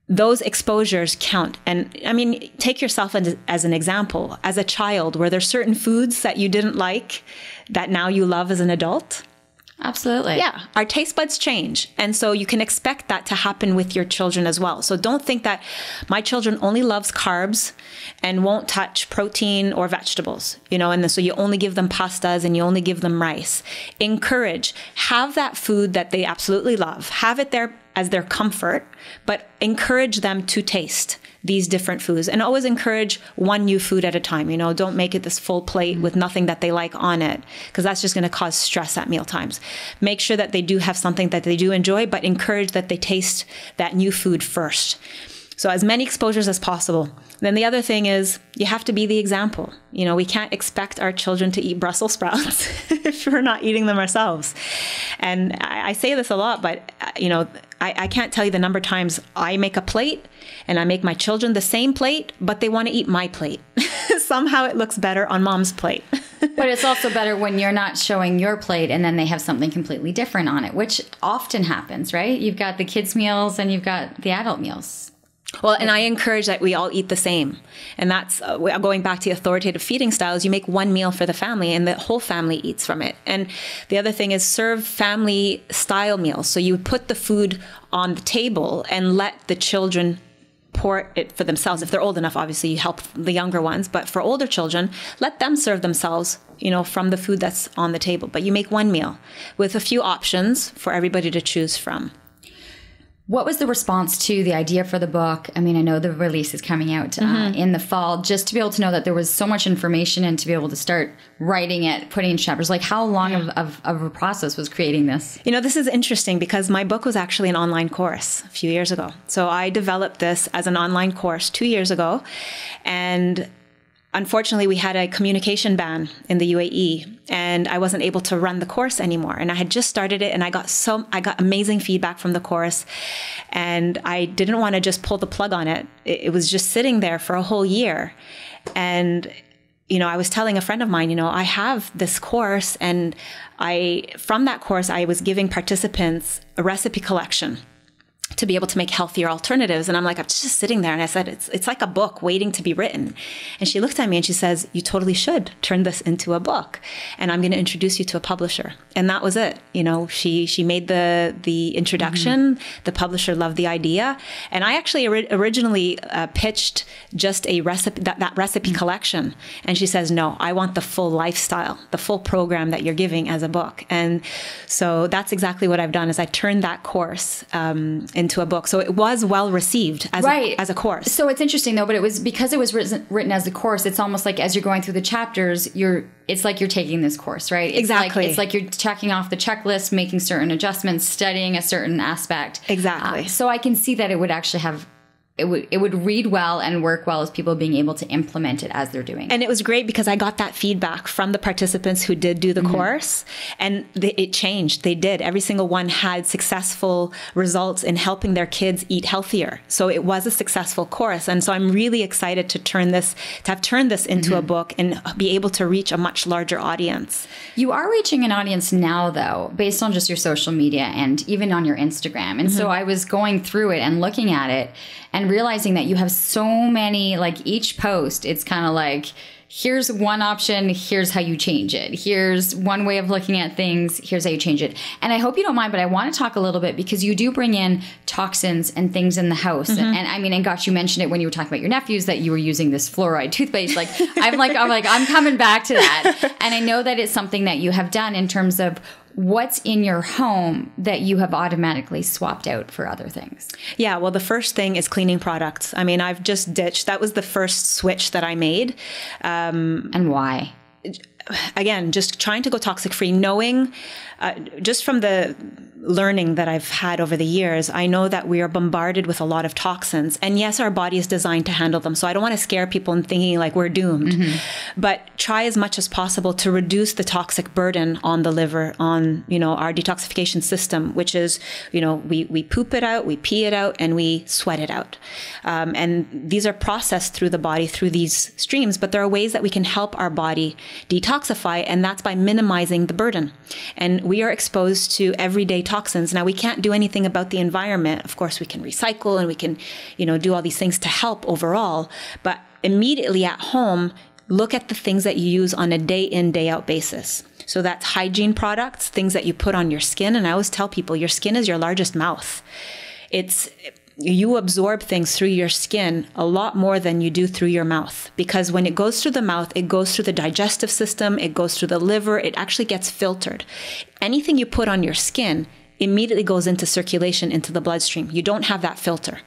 Those exposures count. And I mean, take yourself as an example. As a child, were there certain foods that you didn't like that now you love as an adult? Absolutely. Yeah. Our taste buds change. And so you can expect that to happen with your children as well. So don't think that my children only loves carbs and won't touch protein or vegetables, and so you only give them pastas and you only give them rice. Encourage, have that food that they absolutely love. Have it there as their comfort, but encourage them to taste these different foods, and always encourage one new food at a time. Don't make it this full plate with nothing that they like on it, because that's just going to cause stress at meal times. Make sure that they do have something that they do enjoy, but encourage that they taste that new food first. So as many exposures as possible. Then the other thing is you have to be the example. You know, we can't expect our children to eat Brussels sprouts if we're not eating them ourselves. And I say this a lot, but you know, I can't tell you the number of times I make a plate and I make my children the same plate, but they want to eat my plate. Somehow it looks better on mom's plate. But it's also better when you're not showing your plate and then they have something completely different on it, which often happens, right? You've got the kids' meals and you've got the adult meals. Well, and I encourage that we all eat the same. And that's going back to the authoritative feeding styles. You make one meal for the family and the whole family eats from it. And the other thing is serve family style meals. So you put the food on the table and let the children pour it for themselves. If they're old enough, obviously you help the younger ones. But for older children, let them serve themselves, you know, from the food that's on the table. But you make one meal with a few options for everybody to choose from. What was the response to the idea for the book? I mean, I know the release is coming out in the fall, just to be able to know that there was so much information and to be able to start writing it, putting in chapters. Like how long of a process was creating this? You know, this is interesting because my book was actually an online course a few years ago. So I developed this as an online course 2 years ago. And unfortunately, we had a communication ban in the UAE and I wasn't able to run the course anymore. And I had just started it and I got amazing feedback from the course. And I didn't want to just pull the plug on it. It was just sitting there for a whole year. And, you know, I was telling a friend of mine, you know, I have this course and from that course, I was giving participants a recipe collection to be able to make healthier alternatives. And I'm like, I'm just sitting there. And I said, it's like a book waiting to be written. And she looked at me and she says, you totally should turn this into a book. And I'm going to introduce you to a publisher. And that was it. You know, she made the introduction. Mm-hmm. The publisher loved the idea. And I actually originally pitched just a recipe, that recipe collection. And she says, no, I want the full lifestyle, the full program that you're giving as a book. And so that's exactly what I've done is I turned that course into a book. So it was well received as a course. So it's interesting though, but it was because it was written as a course. It's almost like as you're going through the chapters, it's like you're taking this course, right? Exactly. It's like you're checking off the checklist, making certain adjustments, studying a certain aspect. Exactly. So I can see that it would actually have. It would read well and work well as people being able to implement it as they're doing it. And it was great because I got that feedback from the participants who did do the mm-hmm. course and it changed. They did. Every single one had successful results in helping their kids eat healthier. So it was a successful course. And so I'm really excited to have turned this into mm-hmm. a book and be able to reach a much larger audience. You are reaching an audience now though, based on just your social media and even on your Instagram. And mm-hmm. so I was going through it and looking at it and realizing that you have so many, like each post, it's kind of like, here's one option, here's how you change it. Here's one way of looking at things, here's how you change it. And I hope you don't mind, but I want to talk a little bit because you do bring in toxins and things in the house. Mm-hmm. And I mean, and gosh, you mentioned it when you were talking about your nephews that you were using this fluoride toothpaste. Like, I'm coming back to that. And I know that it's something that you have done in terms of what's in your home that you have automatically swapped out for other things? Yeah, well, the first thing is cleaning products. I mean, I've just ditched. That was the first switch that I made. And why? Again, just trying to go toxic free, knowing just from the learning that I've had over the years, I know that we are bombarded with a lot of toxins. And yes, our body is designed to handle them. So I don't want to scare people into thinking like we're doomed. Mm-hmm. But try as much as possible to reduce the toxic burden on the liver, on, you know, our detoxification system, which is, you know, we poop it out, we pee it out, and we sweat it out. And these are processed through the body through these streams. But there are ways that we can help our body detoxify, and that's by minimizing the burden. And we are exposed to everyday toxins. Now, we can't do anything about the environment. Of course, we can recycle and we can, you know, do all these things to help overall. But immediately at home, look at the things that you use on a day in, day out basis. So that's hygiene products, things that you put on your skin. And I always tell people, your skin is your largest mouth. You absorb things through your skin a lot more than you do through your mouth, because when it goes through the mouth, it goes through the digestive system, it goes through the liver, it actually gets filtered. Anything you put on your skin immediately goes into circulation, into the bloodstream. You don't have that filter.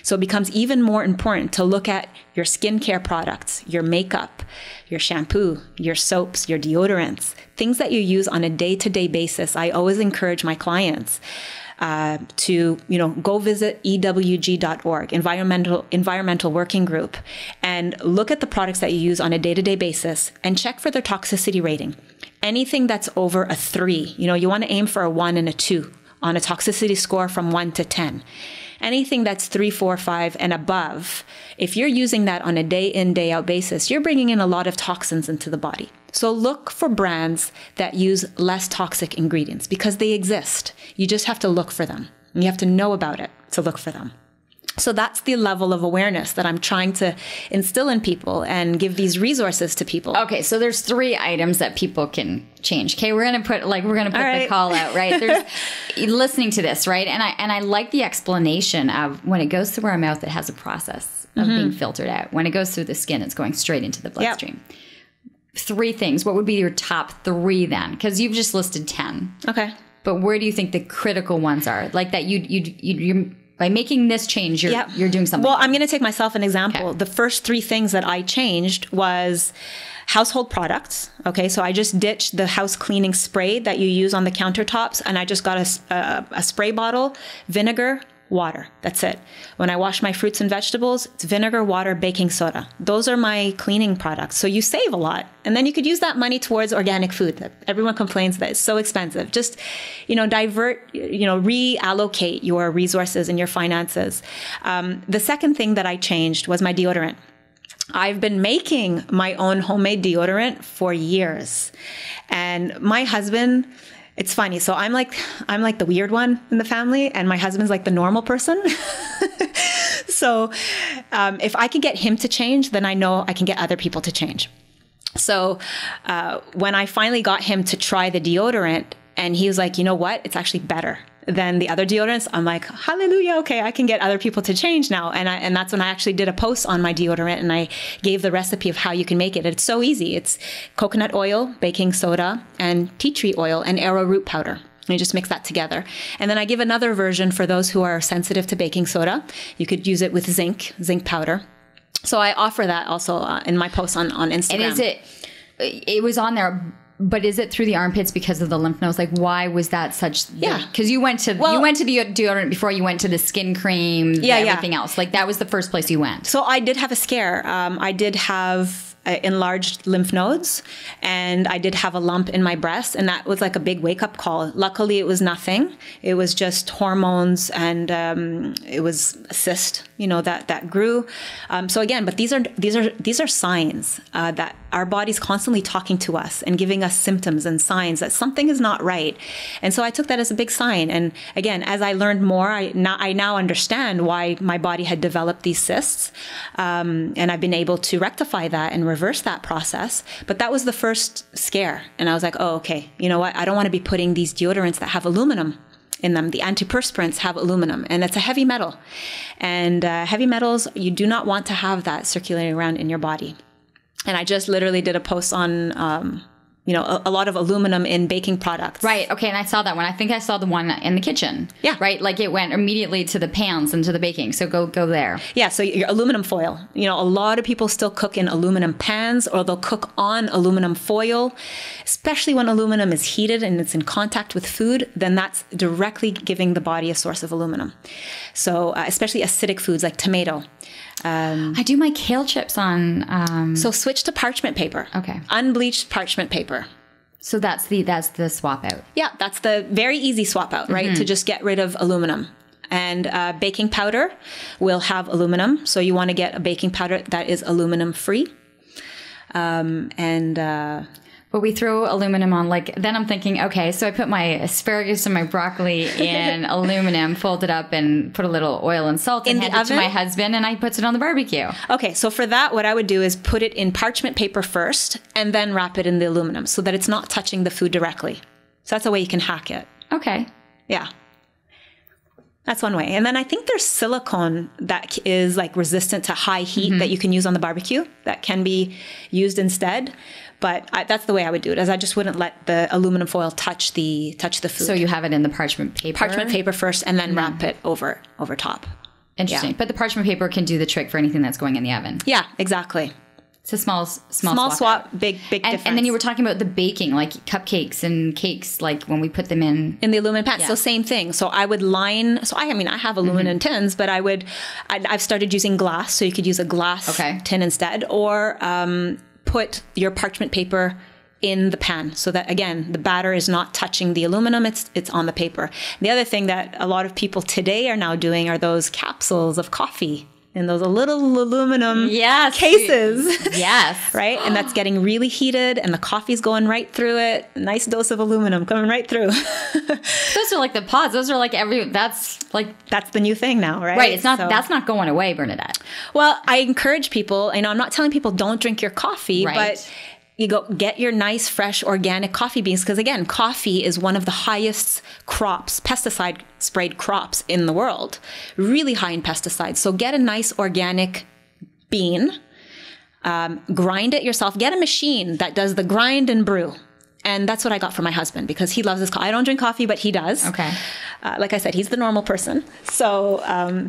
So it becomes even more important to look at your skincare products, your makeup, your shampoo, your soaps, your deodorants, things that you use on a day-to-day basis. I always encourage my clients. to, go visit ewg.org, environmental working group, and look at the products that you use on a day-to-day basis and check for their toxicity rating. Anything that's over a 3, you want to aim for a 1 and a 2 on a toxicity score from 1 to 10. Anything that's 3, 4, 5 and above, if you're using that on a day in, day out basis, you're bringing in a lot of toxins into the body. So look for brands that use less toxic ingredients because they exist. You just have to look for them. You have to know about it to look for them. So that's the level of awareness that I'm trying to instill in people and give these resources to people. Okay, so there's 3 items that people can change. Okay, we're gonna put the call out, right? There's listening to this, right? And I like the explanation of when it goes through our mouth, it has a process of being filtered out. When it goes through the skin, it's going straight into the bloodstream. Yep. 3 things. What would be your top 3 then? Because you've just listed 10. Okay. But where do you think the critical ones are? Like that you by making this change, you're doing something. Well, I'm going to take myself an example. Okay. The first 3 things that I changed was household products. Okay, so I just ditched the house cleaning spray that you use on the countertops, and I just got a spray bottle, vinegar, water. That's it. When I wash my fruits and vegetables, it's vinegar, water, baking soda. Those are my cleaning products. So you save a lot. And then you could use that money towards organic food. Everyone complains that it's so expensive. Just, reallocate your resources and your finances. The second thing that I changed was my deodorant. I've been making my own homemade deodorant for years. And my husband, it's funny. So I'm like the weird one in the family, and my husband's like the normal person. So if I can get him to change, then I know I can get other people to change. So when I finally got him to try the deodorant, and he was like, you know what? It's actually better than the other deodorants. I'm like, hallelujah. Okay, I can get other people to change now. And that's when I actually did a post on my deodorant, and I gave the recipe of how you can make it. It's so easy. It's coconut oil, baking soda, and tea tree oil, and arrowroot powder. And you just mix that together. And then I give another version for those who are sensitive to baking soda. You could use it with zinc powder. So I offer that also in my post on Instagram. And it was on there, but is it through the armpits because of the lymph nodes? Like, why was that such? Yeah, because you went to the deodorant before you went to the skin cream. Everything else. Like that was the first place you went. So I did have a scare. I did have enlarged lymph nodes, and I did have a lump in my breast, and that was like a big wake-up call. Luckily, it was nothing. It was just hormones, and it was a cyst, that grew. So again, but these are signs that our body's constantly talking to us and giving us symptoms and signs that something is not right. And so I took that as a big sign. And again, as I learned more, I now understand why my body had developed these cysts, and I've been able to rectify that and reverse that process. But that was the first scare. And I was like, oh, okay, you know what? I don't want to be putting these deodorants that have aluminum in them. The antiperspirants have aluminum, and it's a heavy metal. And heavy metals, you do not want to have that circulating around in your body. And I just literally did a post on, a lot of aluminum in baking products. Right. Okay. And I saw that one. I think I saw the one in the kitchen. Yeah. Right. Like it went immediately to the pans and to the baking. So go there. Yeah. So your aluminum foil, a lot of people still cook in aluminum pans, or they'll cook on aluminum foil, especially when aluminum is heated and it's in contact with food, then that's directly giving the body a source of aluminum. So especially acidic foods like tomato. I do my kale chips on. So switch to parchment paper. Okay. Unbleached parchment paper. So that's the swap out. Yeah, that's the very easy swap out, right? To just get rid of aluminum. And baking powder will have aluminum. So you want to get a baking powder that is aluminum free. But we throw aluminum on, then I'm thinking, okay, so I put my asparagus and my broccoli in aluminum, fold it up, and put a little oil and salt and hand it to my husband, and I puts it on the barbecue. Okay, so for that, what I would do is put it in parchment paper first, and then wrap it in the aluminum so that it's not touching the food directly. So that's a way you can hack it. Okay. Yeah. That's one way. And then I think there's silicone that is resistant to high heat that you can use on the barbecue that can be used instead. But that's the way I would do it, is I just wouldn't let the aluminum foil touch the food. So you have it in the parchment paper? Parchment paper first, and then wrap it over top. Interesting. Yeah. But the parchment paper can do the trick for anything that's going in the oven. Yeah, exactly. It's a small swap, big difference. And then you were talking about the baking, like cupcakes and cakes, like when we put them in the aluminum pan. Yeah. So same thing. So I would line. So I have aluminum tins, but I've started using glass. So you could use a glass tin instead, or put your parchment paper in the pan, so that again the batter is not touching the aluminum, it's on the paper. The other thing that a lot of people today are now doing are those capsules of coffee in those little aluminum cases. Yes. Right? And that's getting really heated and the coffee's going right through it. Nice dose of aluminum coming right through. Those are like the pods. Those are like that's the new thing now, right? Right. That's not going away, Bernadette. Well, I encourage people, I'm not telling people don't drink your coffee, but you go get your nice, fresh, organic coffee beans. Because again, coffee is one of the highest pesticide sprayed crops in the world. Really high in pesticides. So get a nice organic bean, grind it yourself. Get a machine that does the grind and brew. And that's what I got for my husband because he loves his coffee. I don't drink coffee, but he does. Okay. Like I said, he's the normal person. So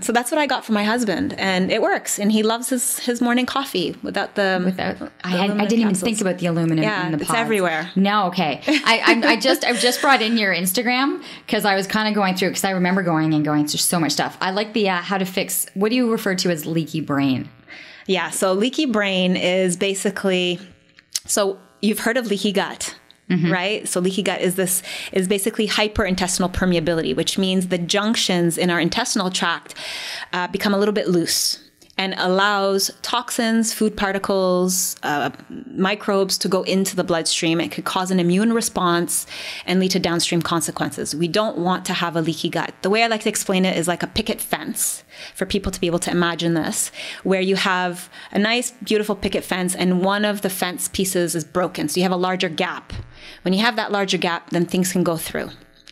so that's what I got for my husband. And it works. And he loves his morning coffee without the I didn't even think about the aluminum in the pods. It's everywhere. No, okay. I just brought in your Instagram because I was kind of going through, because I remember going through so much stuff. I like the how to fix, what do you refer to as leaky brain? Yeah, so leaky brain is basically, so you've heard of leaky gut. Right? So leaky gut is basically hyperintestinal permeability, which means the junctions in our intestinal tract become a little bit loose and allows toxins, food particles, microbes to go into the bloodstream. It could cause an immune response and lead to downstream consequences. We don't want to have a leaky gut. The way I like to explain it is like a picket fence, for people to be able to imagine this, where you have a nice, beautiful picket fence and one of the fence pieces is broken. So you have a larger gap. When you have that larger gap, then things can go through,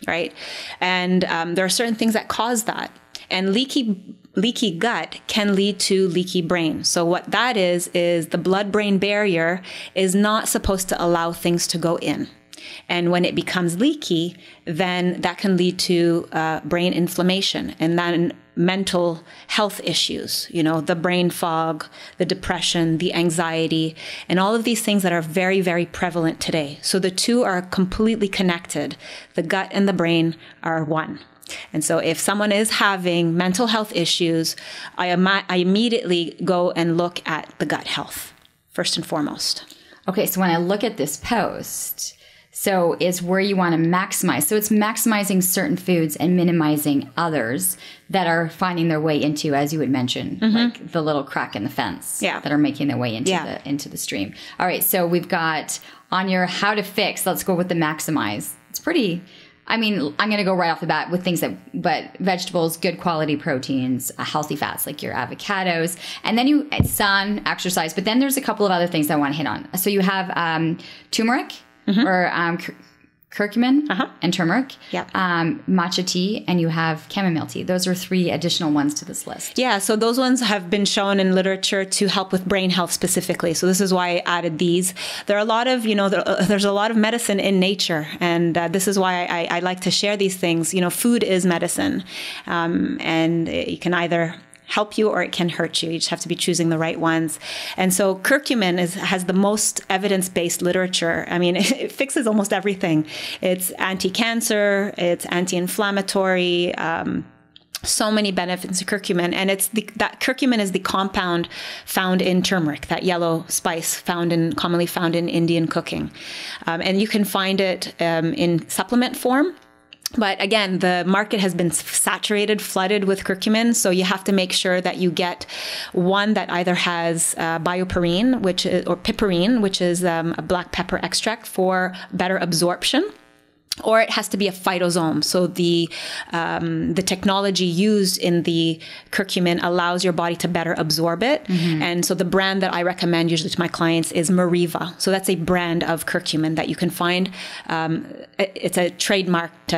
right? And there are certain things that cause that. And leaky gut can lead to leaky brain. So what that is the blood-brain barrier is not supposed to allow things to go in. And when it becomes leaky, then that can lead to brain inflammation and then mental health issues, the brain fog, the depression, the anxiety, and all of these things that are very, very prevalent today. So the two are completely connected. The gut and the brain are one. And so if someone is having mental health issues, I immediately go and look at the gut health first and foremost. Okay, so when I look at this post, so is where you want to maximize. So it's maximizing certain foods and minimizing others that are finding their way into, as you had mentioned, like the little crack in the fence that are making their way into the stream. All right, so we've got on your how to fix, let's go with the maximize. It's pretty, I'm going to go right off the bat with things but vegetables, good quality proteins, healthy fats like your avocados, and then sun, exercise. But then there's a couple of other things I want to hit on. So you have turmeric, or curcumin and turmeric, matcha tea, and you have chamomile tea. Those are 3 additional ones to this list. Yeah, so those ones have been shown in literature to help with brain health specifically. So this is why I added these. There are a lot of, there's a lot of medicine in nature, and this is why I like to share these things. Food is medicine, and you can either help you or it can hurt you. You just have to be choosing the right ones. And so curcumin has the most evidence-based literature. It fixes almost everything. It's anti-cancer, it's anti-inflammatory, so many benefits of curcumin. And that curcumin is the compound found in turmeric, that yellow spice commonly found in Indian cooking. And you can find it in supplement form. But again, the market has been saturated, flooded with curcumin. So you have to make sure that you get one that either has bioperine, or piperine, which is a black pepper extract for better absorption. Or it has to be a phytosome. So the technology used in the curcumin allows your body to better absorb it. And so the brand that I recommend usually to my clients is Mariva. So that's a brand of curcumin that you can find. It's a trademarked.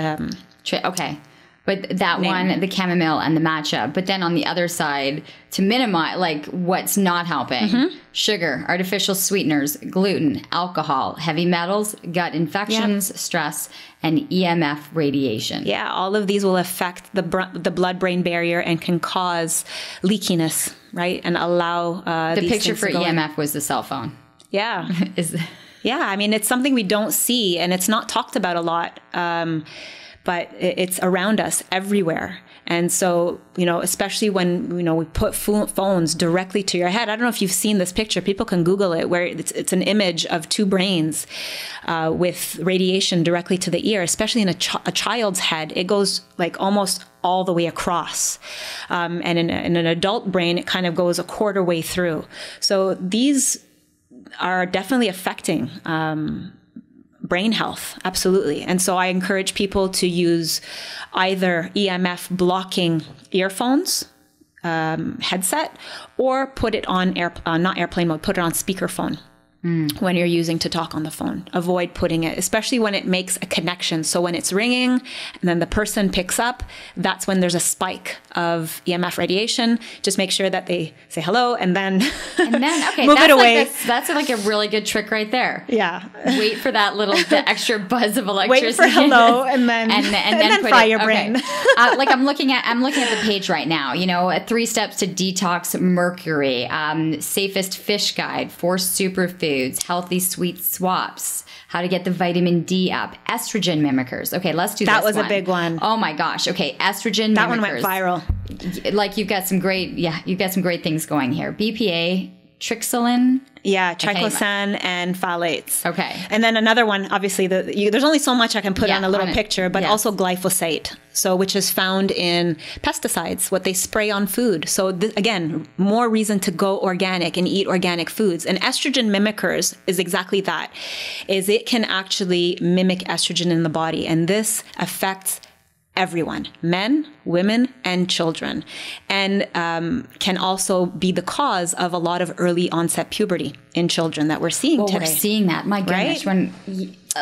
Okay. But that one, the chamomile and the matcha. But then on the other side, to minimize, like what's not helping, sugar, artificial sweeteners, gluten, alcohol, heavy metals, gut infections, stress, and EMF radiation. Yeah, all of these will affect the blood-brain barrier and can cause leakiness, right? And allow the these picture things for to go EMF was the cell phone. Yeah. Is Yeah, I mean, it's something we don't see and it's not talked about a lot, but it's around us everywhere. And so, especially when, we put phones directly to your head. I don't know if you've seen this picture. People can Google it, where it's an image of two brains with radiation directly to the ear, especially in a child's head. It goes like almost all the way across. And in an adult brain, it kind of goes a quarter way through. So these are definitely affecting brain health. Absolutely. And so I encourage people to use either EMF blocking earphones, headset, or put it on not airplane mode, put it on speakerphone. When you're using to talk on the phone. Avoid putting it, especially when it makes a connection. So when it's ringing and then the person picks up, that's when there's a spike of EMF radiation. Just make sure that they say hello and then okay, move it away. That's like a really good trick right there. Yeah. Wait for that the extra buzz of electricity. Wait for hello and then and then fry your brain. Like I'm looking at the page right now. 3 steps to detox mercury, safest fish guide, 4 superfoods, healthy sweet swaps, how to get the vitamin D up, estrogen mimikers. Okay, let's do that this was a big one. Oh my gosh. Okay, estrogen that mimikers. One went viral. Like you've got some great things going here. BPA, trixolin. Yeah, triclosan and phthalates. Okay. And then another one, obviously, there's only so much I can put on a little picture, but also glyphosate, which is found in pesticides, what they spray on food. So again, more reason to go organic and eat organic foods. And estrogen mimikers is exactly that, is it can actually mimic estrogen in the body. And this affects everyone, men, women, and children, and can also be the cause of a lot of early onset puberty in children that we're seeing today. We're seeing that. My goodness. Right?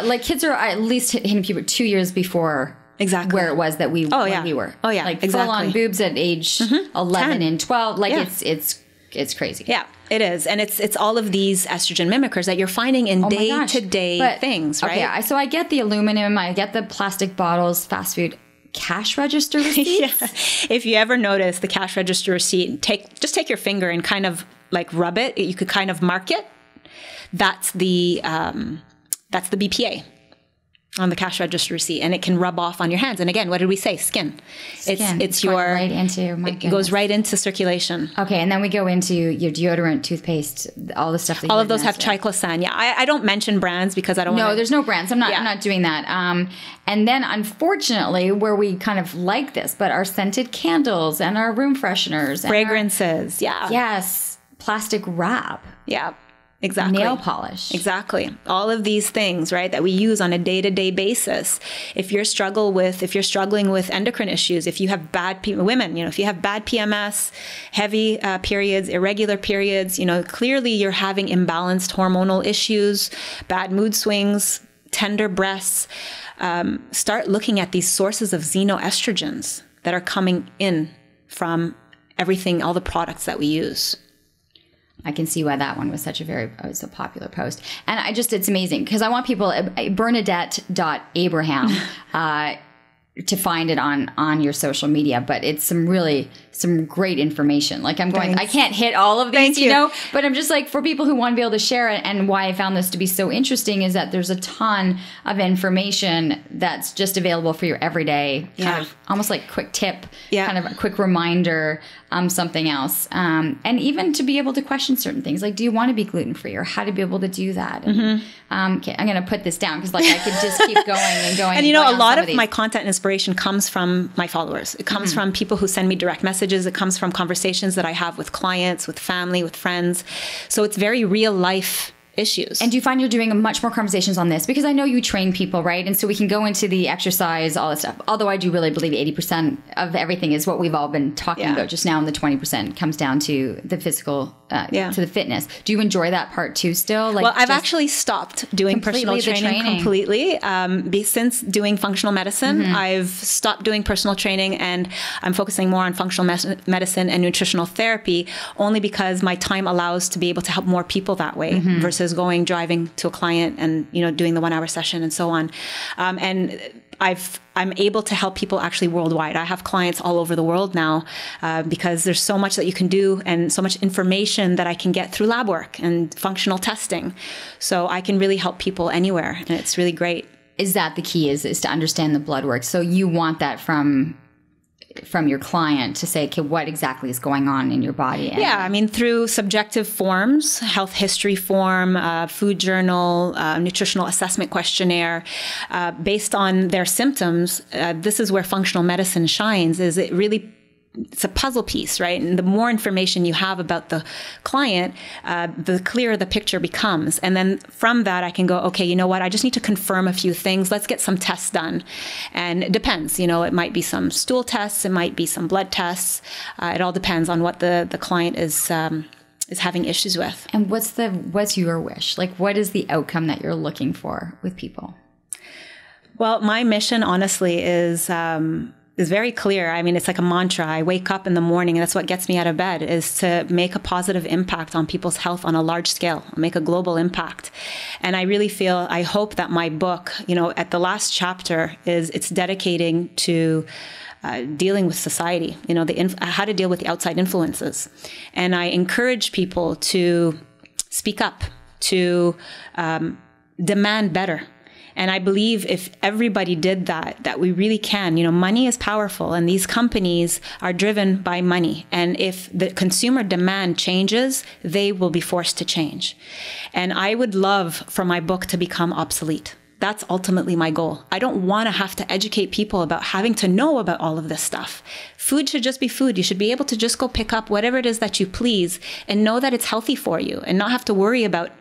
When kids are at least hitting puberty 2 years before exactly where it was that we when we were. Oh yeah, like exactly. Full on boobs at age 11 and 12. Like it's crazy. Yeah, it is. And it's all of these estrogen mimikers that you're finding in day-to-day things, right? Okay, so I get the aluminum, I get the plastic bottles, fast food. Cash register receipts? Yeah. If you ever notice the cash register receipt, just take your finger and kind of like rub it. You could kind of mark it. That's the BPA on the cash register receipt, and it can rub off on your hands. And again, what did we say? Skin. It's your right into. It goes right into circulation. Okay, and then we go into your deodorant, toothpaste, all the stuff. All of those have triclosan. Yeah, I don't mention brands because I don't. No, there's no brands. I'm not doing that. And then unfortunately, where we kind of like this, but our scented candles and our room fresheners, fragrances. Yes, plastic wrap. Yeah. Exactly. Nail polish. Exactly. All of these things, right, that we use on a day-to-day basis. If you're struggling with endocrine issues, if you have women, if you have bad PMS, heavy periods, irregular periods, clearly you're having imbalanced hormonal issues, bad mood swings, tender breasts, start looking at these sources of xenoestrogens that are coming in from everything, all the products that we use. I can see why that one was such a so popular post. And it's amazing because I want people, Bernadette.Abraham, to find it on your social media, but it's some great information. Like I can't hit all of these, but I'm just like, for people who want to be able to share it, and why I found this to be so interesting is that there's a ton of information that's just available for your everyday, kind of almost like quick tip, kind of a quick reminder, something else. And even to be able to question certain things, like, do you want to be gluten-free, or how to be able to do that? And, okay, I'm going to put this down because I could just keep going and going. And a lot of my content and inspiration comes from my followers. It comes from people who send me direct messages. It comes from conversations that I have with clients, with family, with friends. So it's very real life issues. And do you find you're doing much more conversations on this? Because I know you train people, right? And so we can go into the exercise, all this stuff. Although I do really believe 80% of everything is what we've all been talking about just now, and the 20% comes down to the physical to the fitness. Do you enjoy that part too still? Well, I've actually stopped doing personal training completely. Since doing functional medicine, I've stopped doing personal training, and I'm focusing more on functional medicine and nutritional therapy, only because my time allows to be able to help more people that way versus driving to a client and, doing the 1 hour session and so on. And I'm able to help people actually worldwide. I have clients all over the world now because there's so much that you can do and so much information that I can get through lab work and functional testing. So I can really help people anywhere, and it's really great. Is that the key, is to understand the blood work? So you want that from your client to say, okay, what exactly is going on in your body? Yeah, I mean, through subjective forms, health history form, food journal, nutritional assessment questionnaire, based on their symptoms, this is where functional medicine shines, is it's a puzzle piece, right? And the more information you have about the client, the clearer the picture becomes. And then from that, I can go, okay, you know what? I just need to confirm a few things. Let's get some tests done. And it depends, it might be some stool tests. It might be some blood tests. It all depends on what the client is having issues with. And what's your wish? Like, what is the outcome that you're looking for with people? Well, my mission, honestly, is very clear. I mean, it's like a mantra. I wake up in the morning, and that's what gets me out of bed, is to make a positive impact on people's health on a large scale, make a global impact. And I hope that my book, at the last chapter, it's dedicating to dealing with society, how to deal with the outside influences. And I encourage people to speak up, to demand better. And I believe if everybody did that we really can. Money is powerful, and these companies are driven by money. And if the consumer demand changes, they will be forced to change. And I would love for my book to become obsolete. That's ultimately my goal. I don't want to have to educate people about having to know about all of this stuff. Food should just be food. You should be able to just go pick up whatever it is that you please and know that it's healthy for you, and not have to worry about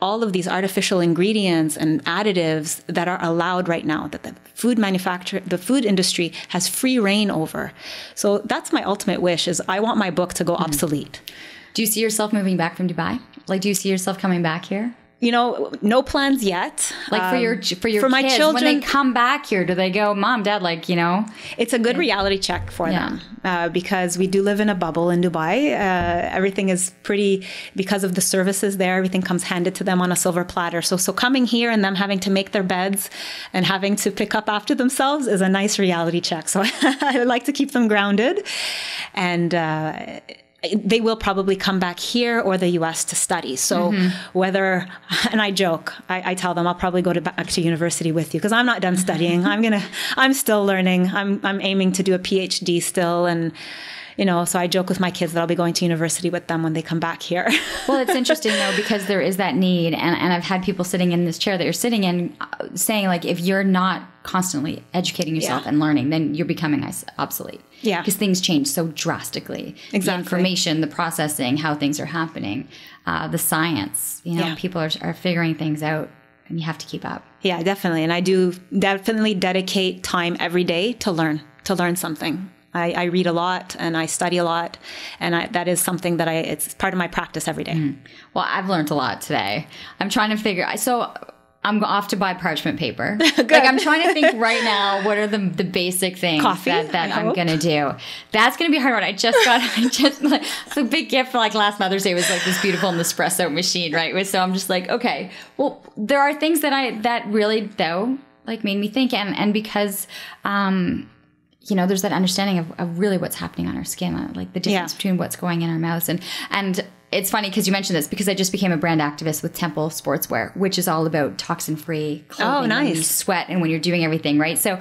all of these artificial ingredients and additives that are allowed right now, that the food industry has free reign over. So that's my ultimate wish, is I want my book to go obsolete. Do you see yourself moving back from Dubai? Like, do you see yourself coming back here? No plans yet. Like for your for my kids, children, when they come back here, do they go, Mom, Dad, It's a good reality check for them because we do live in a bubble in Dubai. Everything is pretty, because of the services there, everything comes handed to them on a silver platter. So coming here and them having to make their beds and having to pick up after themselves is a nice reality check. So I like to keep them grounded, and they will probably come back here or the US to study. So and I joke, I tell them I'll probably go back to university with you, because I'm not done studying. I'm still learning. I'm aiming to do a PhD still. And, so I joke with my kids that I'll be going to university with them when they come back here. Well, it's interesting though, because there is that need. And I've had people sitting in this chair that you're sitting in saying, like, if you're not constantly educating yourself and learning, then you're becoming obsolete. Yeah. Because things change so drastically. Exactly. The information, the processing, how things are happening, the science, people are figuring things out, and you have to keep up. Yeah, definitely. And I do definitely dedicate time every day to learn something. I read a lot and I study a lot, and that is something that it's part of my practice every day. Well, I've learned a lot today. I'm trying to I'm off to buy parchment paper. Like, I'm trying to think right now, what are the basic things that I'm going to do? That's going to be a hard one. It's a big gift for last Mother's Day was this beautiful Nespresso machine, right? So I'm just like, okay, well, there are things that really though, made me think. And because, there's that understanding of really what's happening on our skin, the difference between what's going in our mouths. And it's funny because you mentioned this, because I just became a brand activist with Temple Sportswear, which is all about toxin-free clothing. Oh, nice. When you sweat and when you're doing everything, right? So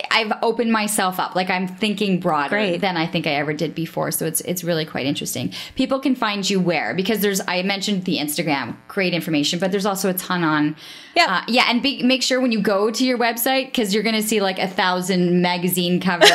I've opened myself up. I'm thinking broader than I think I ever did before. So it's really quite interesting. People can find you where? Because I mentioned the Instagram, great information, but there's also a ton on. And make sure when you go to your website, because you're going to see 1,000 magazine covers.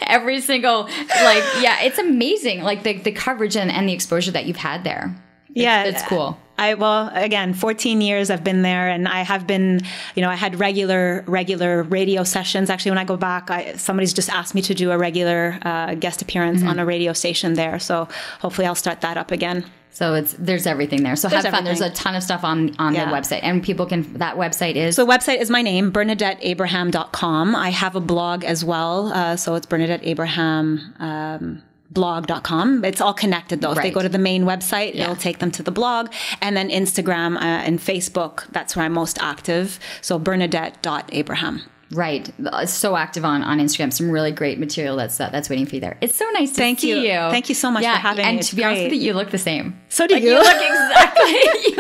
Every single, it's amazing. The coverage and the exposure that you've had there. It's cool. Well, again, 14 years I've been there, and I have been, I had regular radio sessions. Actually, when I go back, somebody's just asked me to do a regular guest appearance on a radio station there. So hopefully I'll start that up again. So there's everything there. So have fun. There's a ton of stuff on the website, and people that website is? So website is my name, BernadetteAbraham.com. I have a blog as well. So it's BernadetteAbraham, blog.com. It's all connected though. If they go to the main website, it'll take them to the blog. And then Instagram and Facebook, that's where I'm most active. So Bernadette.Abraham. Right. So active on Instagram. Some really great material that's waiting for you there. It's so nice to see you. Thank you so much for having me. And to be honest with you, you look the same. So do you. You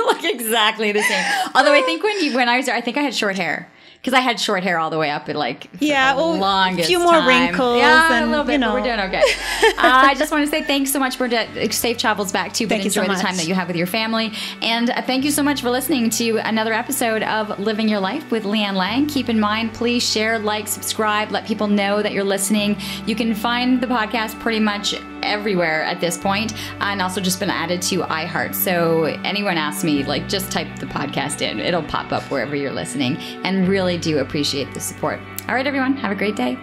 look exactly the same. Although I think when I was there, I think I had short hair. Because I had short hair all the way up at longest a few more wrinkles. Yeah, a little bit, but we're doing okay. I just want to say thanks so much, Bernadette. Safe travels back to you, but enjoy the time that you have with your family. And thank you so much for listening to another episode of Living Your Life with Leanne Laing. Keep in mind, please share, like, subscribe, let people know that you're listening. You can find the podcast pretty much everywhere at this point, and also just been added to iHeart. So anyone asks me, just type the podcast in. It'll pop up wherever you're listening, and really do appreciate the support. All right, everyone, have a great day.